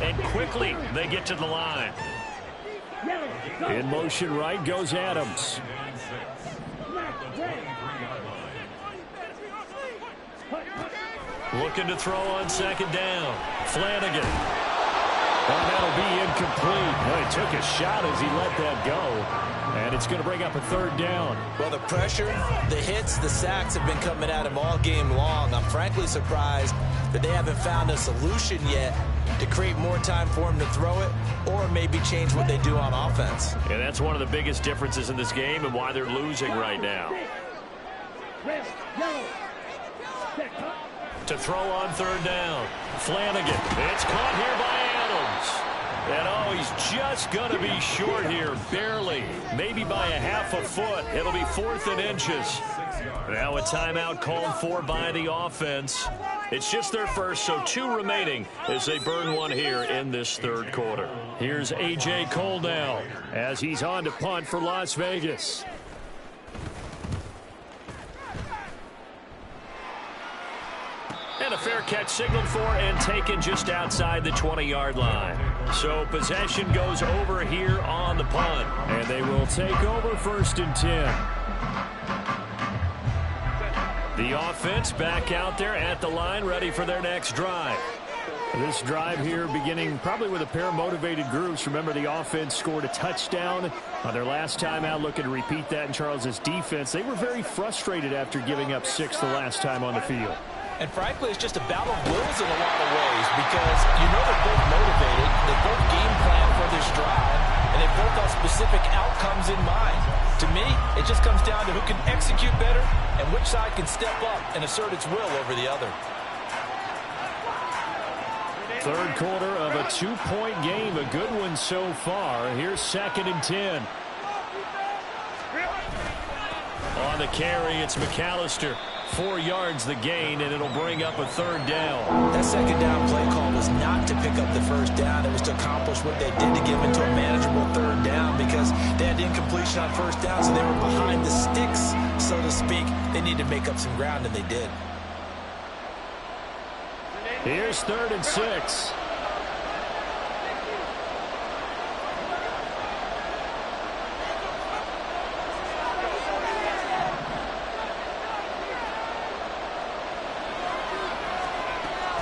And quickly they get to the line. In motion right goes Adams. Looking to throw on 2nd down. Flanagan. And that'll be incomplete. Well, he took a shot as he let that go. And it's going to bring up a 3rd down. Well, the pressure, the hits, the sacks have been coming at him all game long. I'm frankly surprised that they haven't found a solution yet to create more time for him to throw it or maybe change what they do on offense. And that's one of the biggest differences in this game and why they're losing right now. To throw on 3rd down. Flanagan. It's caught here by Adams. And oh, he's just going to be short here, barely. Maybe by a half a foot. It'll be 4th and inches. Now a timeout called for by the offense. It's just their first, so 2 remaining as they burn one here in this 3rd quarter. Here's A.J. Cole now as he's on to punt for Las Vegas. And a fair catch signaled for and taken just outside the 20-yard line. So possession goes over here on the punt. And they will take over 1st and 10. The offense back out there at the line, ready for their next drive. This drive here beginning probably with a pair of motivated groups. Remember, the offense scored a touchdown on their last time out, looking to repeat that in Charles's defense. They were very frustrated after giving up 6 the last time on the field. And frankly, it's just a battle of wills in a lot of ways because you know they're both motivated, they both game plan for this drive, and they both have specific outcomes in mind. To me, it just comes down to who can execute better and which side can step up and assert its will over the other. 3rd quarter of a 2-point game, a good one so far. Here's 2nd and 10. On the carry, it's McAllister. 4 yards the gain, and it'll bring up a 3rd down. That 2nd down play call was not to pick up the 1st down. It was to accomplish what they did to give into a manageable 3rd down because they had incompletion on 1st down, so they were behind the sticks, so to speak. They needed to make up some ground, and they did. Here's 3rd and 6.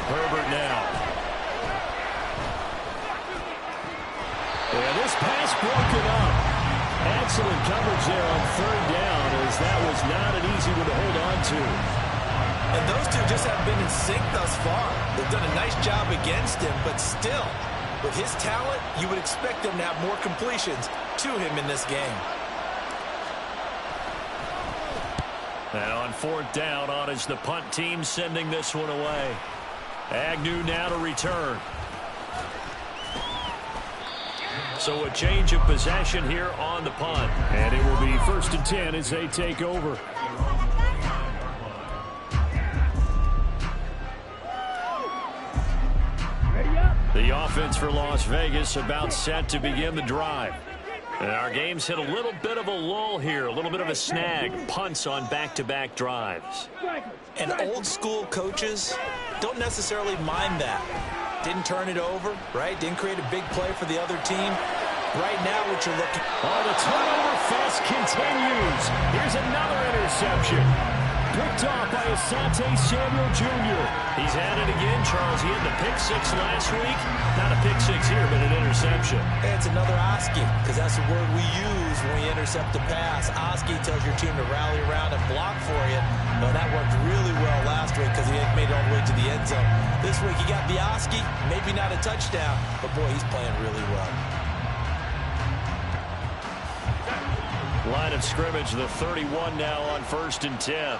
Herbert now. And this pass broken up. Excellent coverage there on 3rd down, as that was not an easy one to hold on to. And those two just haven't been in sync thus far. They've done a nice job against him, but still, with his talent, you would expect them to have more completions to him in this game. And on 4th down, on is the punt team sending this one away. Agnew now to return. So a change of possession here on the punt. And it will be 1st and 10 as they take over. The offense for Las Vegas about set to begin the drive. And our game's hit a little bit of a lull here, a little bit of a snag. Punts on back-to-back drives. And old-school coaches don't necessarily mind that. Didn't turn it over, right? Didn't create a big play for the other team. Right now, what you're looking... Oh, the turnover fest continues. Here's another interception. Picked off by Asante Samuel Jr. He's at it again, Charles. He had the pick 6 last week. Not a pick 6 here, but an interception. It's another Oski, because that's the word we use when we intercept a pass. Oski tells your team to rally around and block for you. Well, that worked really well last week because he made it all the way to the end zone. This week, he got the Oski, maybe not a touchdown, but boy, he's playing really well. Line of scrimmage, the 31 now on 1st and 10.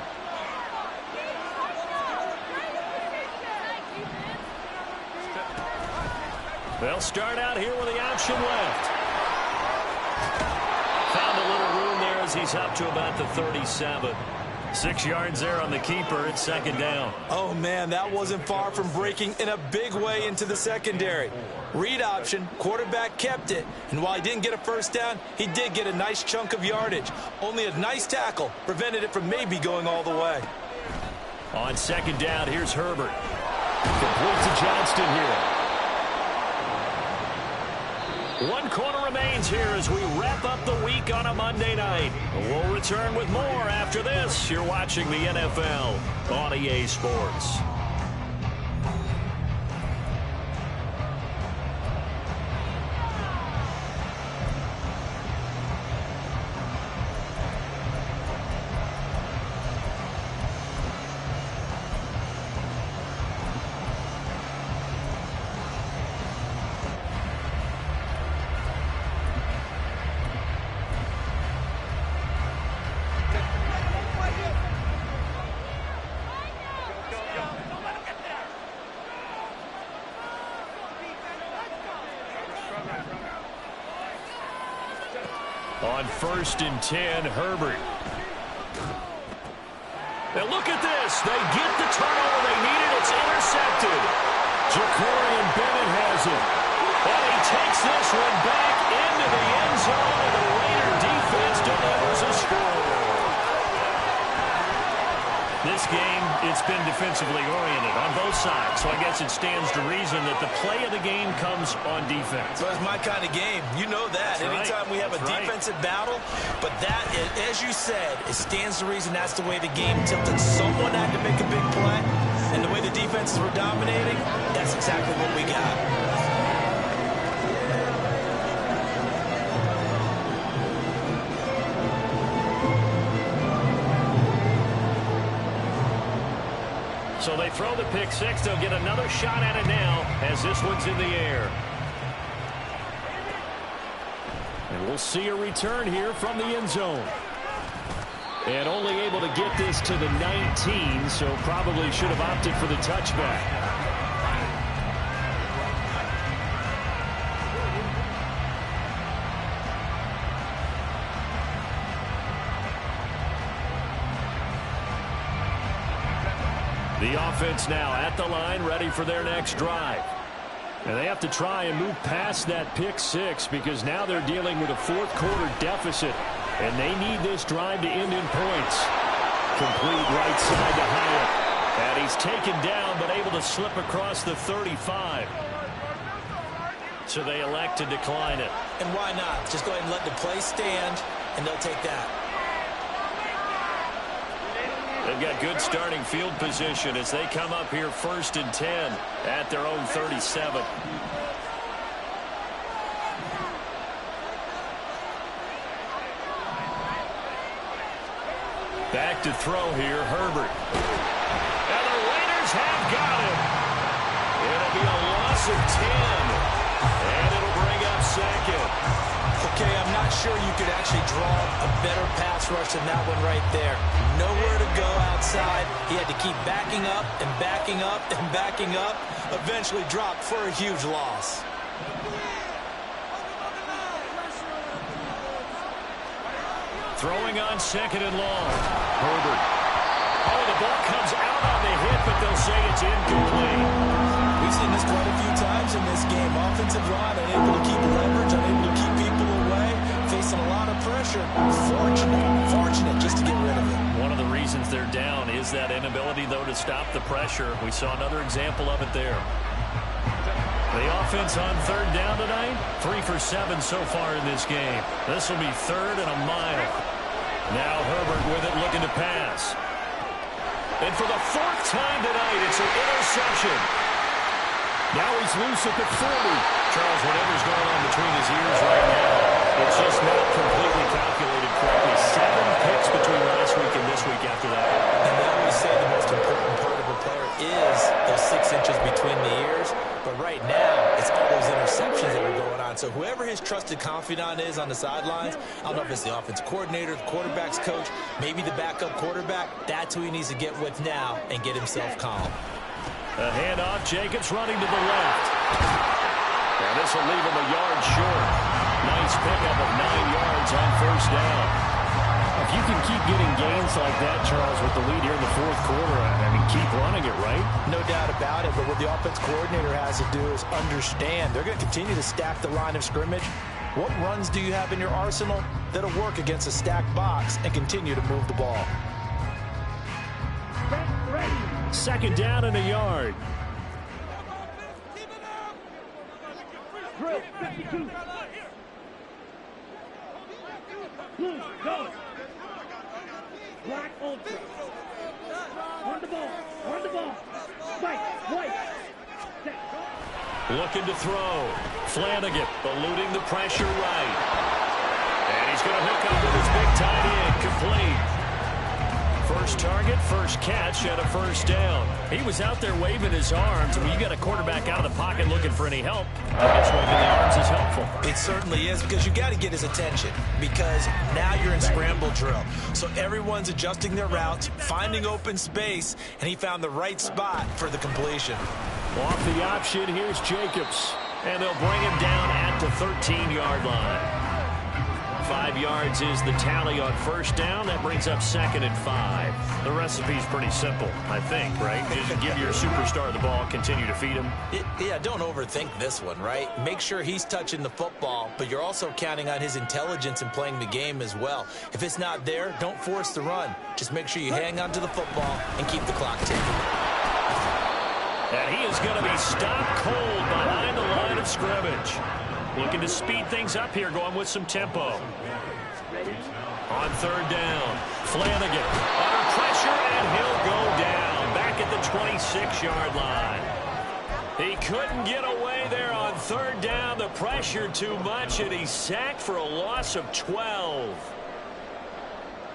They'll start out here with the option left. Found a little room there as he's up to about the 37. 6 yards there on the keeper. It's 2nd down. Oh, man, that wasn't far from breaking in a big way into the secondary. Read option, quarterback kept it, and while he didn't get a 1st down, he did get a nice chunk of yardage. Only a nice tackle prevented it from maybe going all the way. On 2nd down, here's Herbert. Complete to Johnston here. 1 quarter remains here as we wrap up the week on a Monday night. We'll return with more after this. You're watching the NFL on EA Sports. On 1st and 10, Herbert. Now look at this. They get the turnover they needed. It's intercepted. Jacorian Bennett has it. And he takes this one back into the end zone, and the Raider defense delivers a score. This game, it's been defensively oriented on both sides, so I guess it stands to reason that the play of the game comes on defense. So it's my kind of game. You know that. That's Anytime we have a defensive battle, but that, as you said, it stands to reason that's the way the game tilted. Someone had to make a big play, and the way the defenses were dominating, that's exactly what we got. So they throw the pick six. They'll get another shot at it now as this one's in the air. And we'll see a return here from the end zone. And only able to get this to the 19, so probably should have opted for the touchback. The offense now at the line, ready for their next drive. And they have to try and move past that pick six because now they're dealing with a fourth quarter deficit. And they need this drive to end in points. Complete right side to Hyatt. And he's taken down but able to slip across the 35. So they elect to decline it. And why not? Just go ahead and let the play stand, and they'll take that. They've got good starting field position as they come up here 1st and 10 at their own 37. Back to throw here, Herbert. And the Raiders have got him. It'll be a loss of 10. And it'll bring up 2nd. Okay, I'm not sure you could actually draw a better pass rush than that one right there. Nowhere to go outside. He had to keep backing up and backing up and backing up. Eventually dropped for a huge loss. Throwing on 2nd and long. Herbert. Oh, the ball comes out on the hit, but they'll say it's incomplete. We've seen this quite a few times in this game. Offensive line unable to keep leverage, unable to keep people away, facing a lot of pressure. Fortunate just to get rid of it. One of the reasons they're down is that inability, though, to stop the pressure. We saw another example of it there. The offense on 3rd down tonight, 3 for 7 so far in this game. This will be 3rd and a mile. Now Herbert with it, looking to pass. And for the 4th time tonight, it's an interception. Now he's loose at the 40. Charles, whatever's going on between his ears right now, it's just not completely calculated correctly. 7 picks between last week and this week after that. And they always say the most important part of a player is those 6 inches between the ears. But right now, it's all those interceptions that are going on on. So whoever his trusted confidant is on the sidelines, I don't know if it's the offensive coordinator, the quarterback's coach, maybe the backup quarterback, that's who he needs to get with now and get himself calm. A handoff, Jacobs running to the left. And this will leave him a yard short. Nice pickup of 9 yards on first down. If you can keep getting gains like that, Charles, with the lead here in the fourth quarter, I mean, keep running it, right? No doubt about it, but what the offense coordinator has to do is understand they're going to continue to stack the line of scrimmage. What runs do you have in your arsenal that'll work against a stacked box and continue to move the ball? Second down and a yard. Drill, 52. Blue, go. Black ultra. On the ball. On the ball. White. Set. Looking to throw. Flanagan eluding the pressure right. And he's going to hook up with his big tight end. Complete. First target, first catch, and a first down. He was out there waving his arms. When you got a quarterback out of the pocket looking for any help, I guess waving the arms is helpful. It certainly is, because you got to get his attention, because now you're in scramble drill. So everyone's adjusting their routes, finding open space, and he found the right spot for the completion. Off the option, here's Jacobs. And they'll bring him down at the 13-yard line. 5 yards is the tally on first down. That brings up 2nd and 5. The recipe's pretty simple, I think, right? Just give your superstar the ball, continue to feed him. Yeah, don't overthink this one, right? Make sure he's touching the football, but you're also counting on his intelligence in playing the game as well. If it's not there, don't force the run. Just make sure you hang on to the football and keep the clock ticking. And he is going to be stopped cold behind the line of scrimmage. Looking to speed things up here, going with some tempo. On third down, Flanagan under pressure, and he'll go down back at the 26-yard line. He couldn't get away there on third down. The pressure too much, and he's sacked for a loss of 12.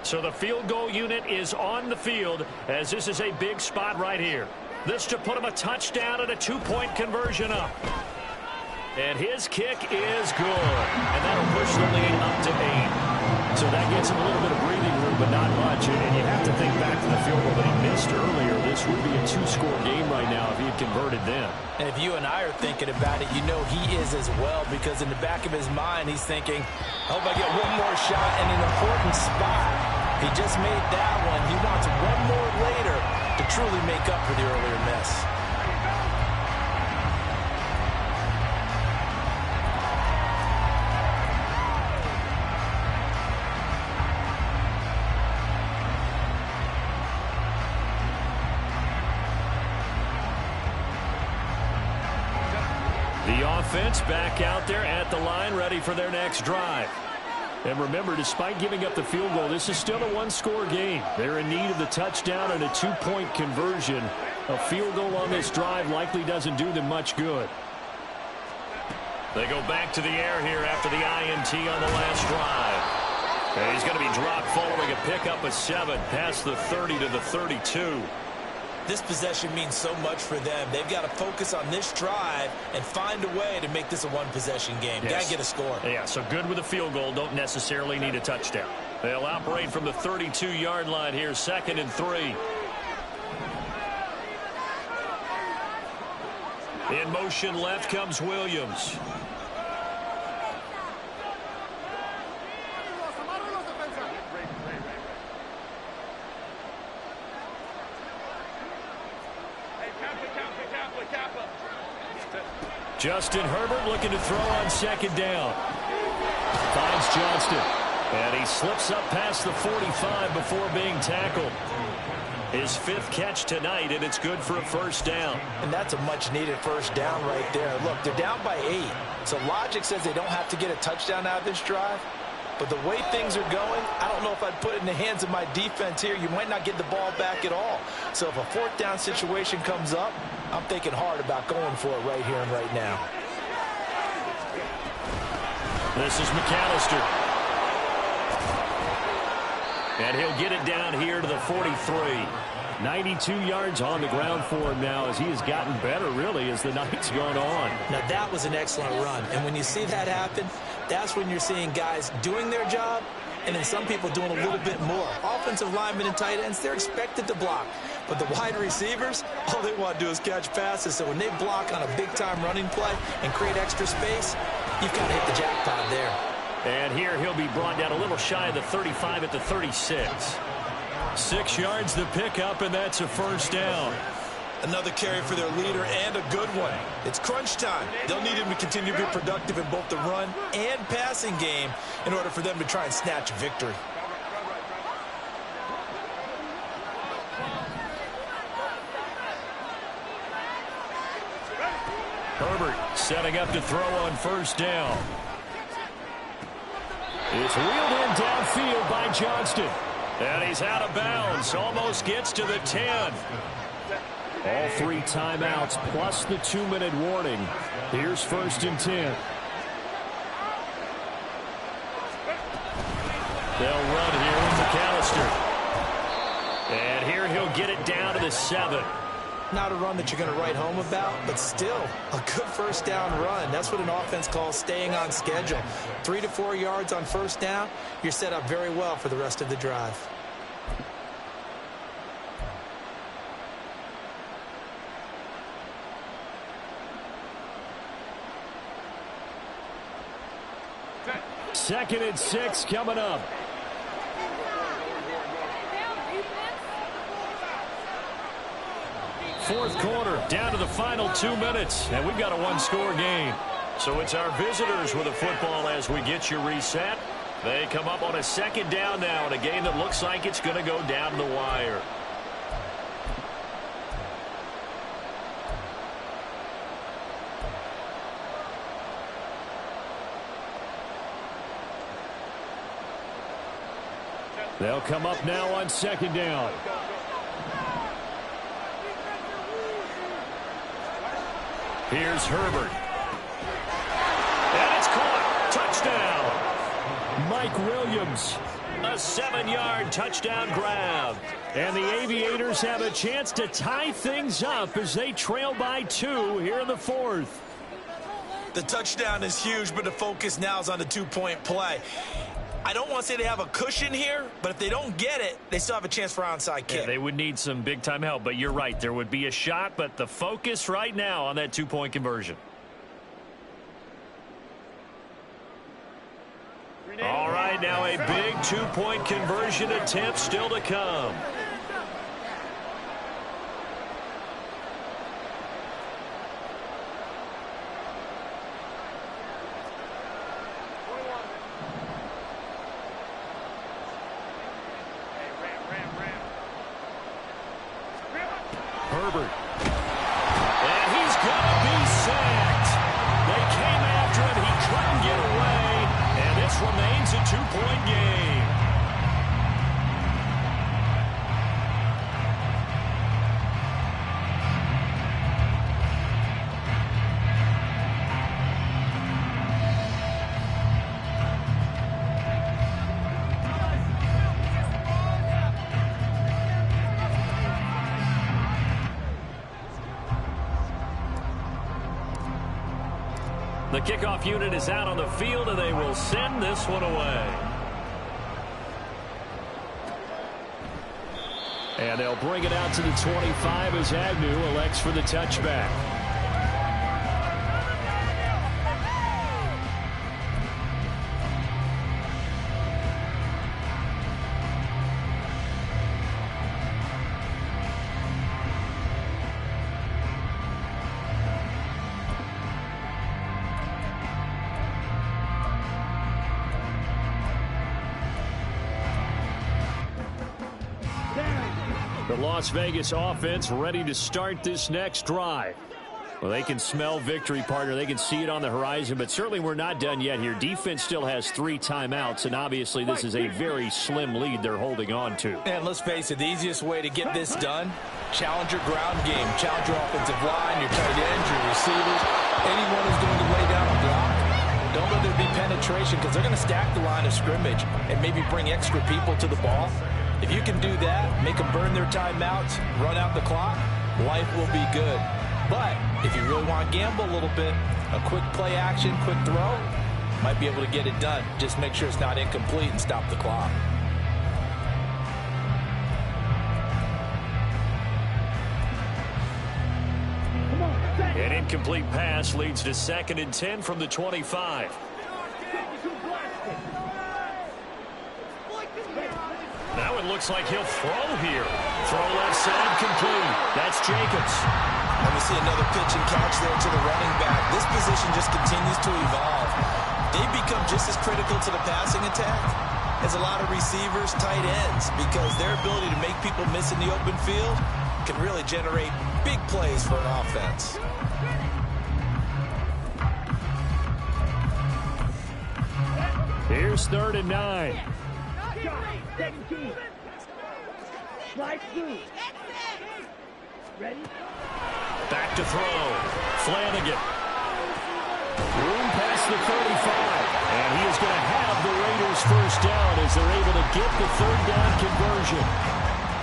So the field goal unit is on the field, as this is a big spot right here. This to put him a touchdown and a 2-point conversion up. And his kick is good. And that'll push the lead up to 8. So that gets him a little bit of breathing room, but not much. And you have to think back to the field goal that he missed earlier. This would be a 2-score game right now if he had converted then. And if you and I are thinking about it, you know he is as well, because in the back of his mind, he's thinking, I hope I get one more shot in an important spot. He just made that one. He wants one more later to truly make up for the earlier miss. The offense back out there at the line, ready for their next drive. And remember, despite giving up the field goal, this is still a 1-score game. They're in need of the touchdown and a 2-point conversion. A field goal on this drive likely doesn't do them much good. They go back to the air here after the INT on the last drive. And he's going to be dropped following a pickup of 7 past the 30 to the 32. This possession means so much for them. They've got to focus on this drive and find a way to make this a one-possession game. Yes. Got to get a score. Yeah, so good with a field goal. Don't necessarily need a touchdown. They'll operate from the 32-yard line here, 2nd and 3. In motion left comes Williams. Justin Herbert looking to throw on 2nd down. Finds Johnston. And he slips up past the 45 before being tackled. His 5th catch tonight, and it's good for a first down. And that's a much-needed first down right there. Look, they're down by 8. So logic says they don't have to get a touchdown out of this drive. But the way things are going, I don't know if I'd put it in the hands of my defense here. You might not get the ball back at all. So if a 4th down situation comes up, I'm thinking hard about going for it right here and right now. This is McAllister. And he'll get it down here to the 43. 92 yards on the ground for him now as he has gotten better, really, as the night's gone on. Now, that was an excellent run. And when you see that happen, that's when you're seeing guys doing their job and then some people doing a little bit more. Offensive linemen and tight ends, they're expected to block. But the wide receivers, all they want to do is catch passes. So when they block on a big-time running play and create extra space, you've got to hit the jackpot there. And here he'll be brought down a little shy of the 35 at the 36. 6 yards the pickup, and that's a first down. Another carry for their leader and a good one. It's crunch time. They'll need him to continue to be productive in both the run and passing game in order for them to try and snatch a victory. Herbert setting up to throw on first down. It's wheeled in downfield by Johnston. And he's out of bounds. Almost gets to the 10. All 3 timeouts plus the 2-minute warning. Here's 1st and 10. They'll run here with McAllister. And here he'll get it down to the 7. Not a run that you're going to write home about, but still a good first down run. That's what an offense calls staying on schedule. 3 to 4 yards on first down, you're set up very well for the rest of the drive. Second and 6 coming up. Fourth quarter, down to the final 2 minutes, and we've got a 1-score game. So it's our visitors with the football as we get you reset. They come up on a 2nd down now in a game that looks like it's going to go down the wire. They'll come up now on 2nd down. Here's Herbert. And it's caught. Touchdown. Mike Williams. A 7-yard touchdown grab. And the Aviators have a chance to tie things up as they trail by 2 here in the 4th. The touchdown is huge, but the focus now is on the 2-point play. I don't want to say they have a cushion here, but if they don't get it, they still have a chance for onside kick. Yeah, they would need some big-time help, but you're right. There would be a shot, but the focus right now on that 2-point conversion. All right, now a big 2-point conversion attempt still to come. Herbert. And he's going to be sacked. They came after him. He couldn't get away. And this remains a 2-point game. The kickoff unit is out on the field, and they will send this one away. And they'll bring it out to the 25 as Agnew elects for the touchback. The Las Vegas offense ready to start this next drive. Well, they can smell victory, partner. They can see it on the horizon, but certainly we're not done yet here. Defense still has 3 timeouts, and obviously this is a very slim lead they're holding on to. And let's face it, the easiest way to get this done, challenge your ground game. Challenge your offensive line, your tight ends, your receivers. Anyone who's going to lay down a block, don't let there be penetration because they're going to stack the line of scrimmage and maybe bring extra people to the ball. If you can do that, make them burn their timeouts, run out the clock, life will be good. But if you really want to gamble a little bit, a quick play action, quick throw, might be able to get it done. Just make sure it's not incomplete and stop the clock. An incomplete pass leads to 2nd and 10 from the 25. Now it looks like he'll throw here. Throw left side, complete. That's Jacobs. And we see another pitch and catch there to the running back. This position just continues to evolve. They become just as critical to the passing attack as a lot of receivers, tight ends, because their ability to make people miss in the open field can really generate big plays for an offense. Here's 3rd and 9. Slide through. Ready? Back to throw. Flanagan. Room past the 35. And he is going to have the Raiders first down as they're able to get the 3rd down conversion.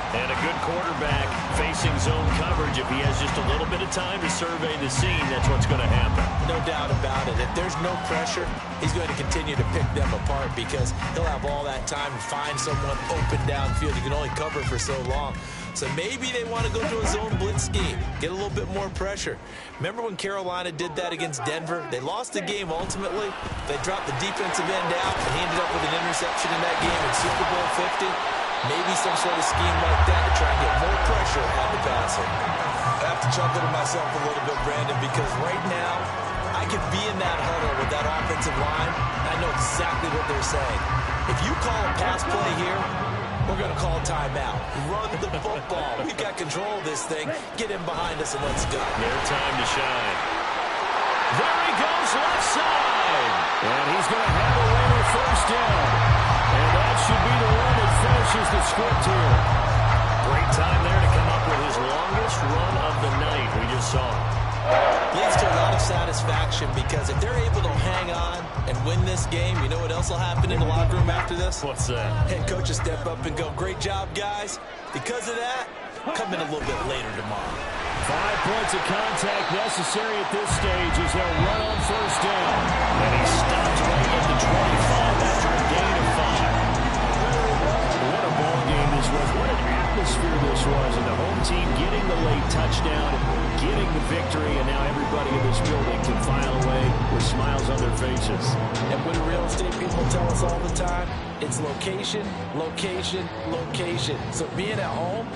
And a good quarterback facing zone coverage. If he has just a little bit of time to survey the scene, that's what's going to happen. No doubt about it. If there's no pressure, he's going to continue to pick them apart because he'll have all that time to find someone open downfield. You can only cover for so long. So maybe they want to go to a zone blitz scheme, get a little bit more pressure. Remember when Carolina did that against Denver? They lost the game ultimately. They dropped the defensive end out, and he ended up with an interception in that game in Super Bowl 50. Maybe some sort of scheme like that to try and get more pressure on the passer. I have to chuckle to myself a little bit, Brandon, because right now I could be in that huddle with that offensive line, and I know exactly what they're saying. If you call a pass play here, we're going to call timeout. Run the football. We've got control of this thing. Get in behind us and let's go. Their time to shine. There he goes, left side. And he's going to have a Raider first down. And that should be the one that finishes the script here. Great time there to come up with his longest run of the night. We just saw it. Leads to a lot of satisfaction because if they're able to hang on and win this game, you know what else will happen in the locker room after this? What's that? Head coach will step up and go, great job, guys. Because of that, come in a little bit later tomorrow. 5 points of contact necessary at this stage as they'll run on first down. And he stops right at the 25 after a gain of 5. What a ball game this was. What an atmosphere this was. And the home team getting the late touchdown, getting the victory, and now everybody in this building can file away with smiles on their faces. And what do real estate people tell us all the time? It's location, location, location. So being at home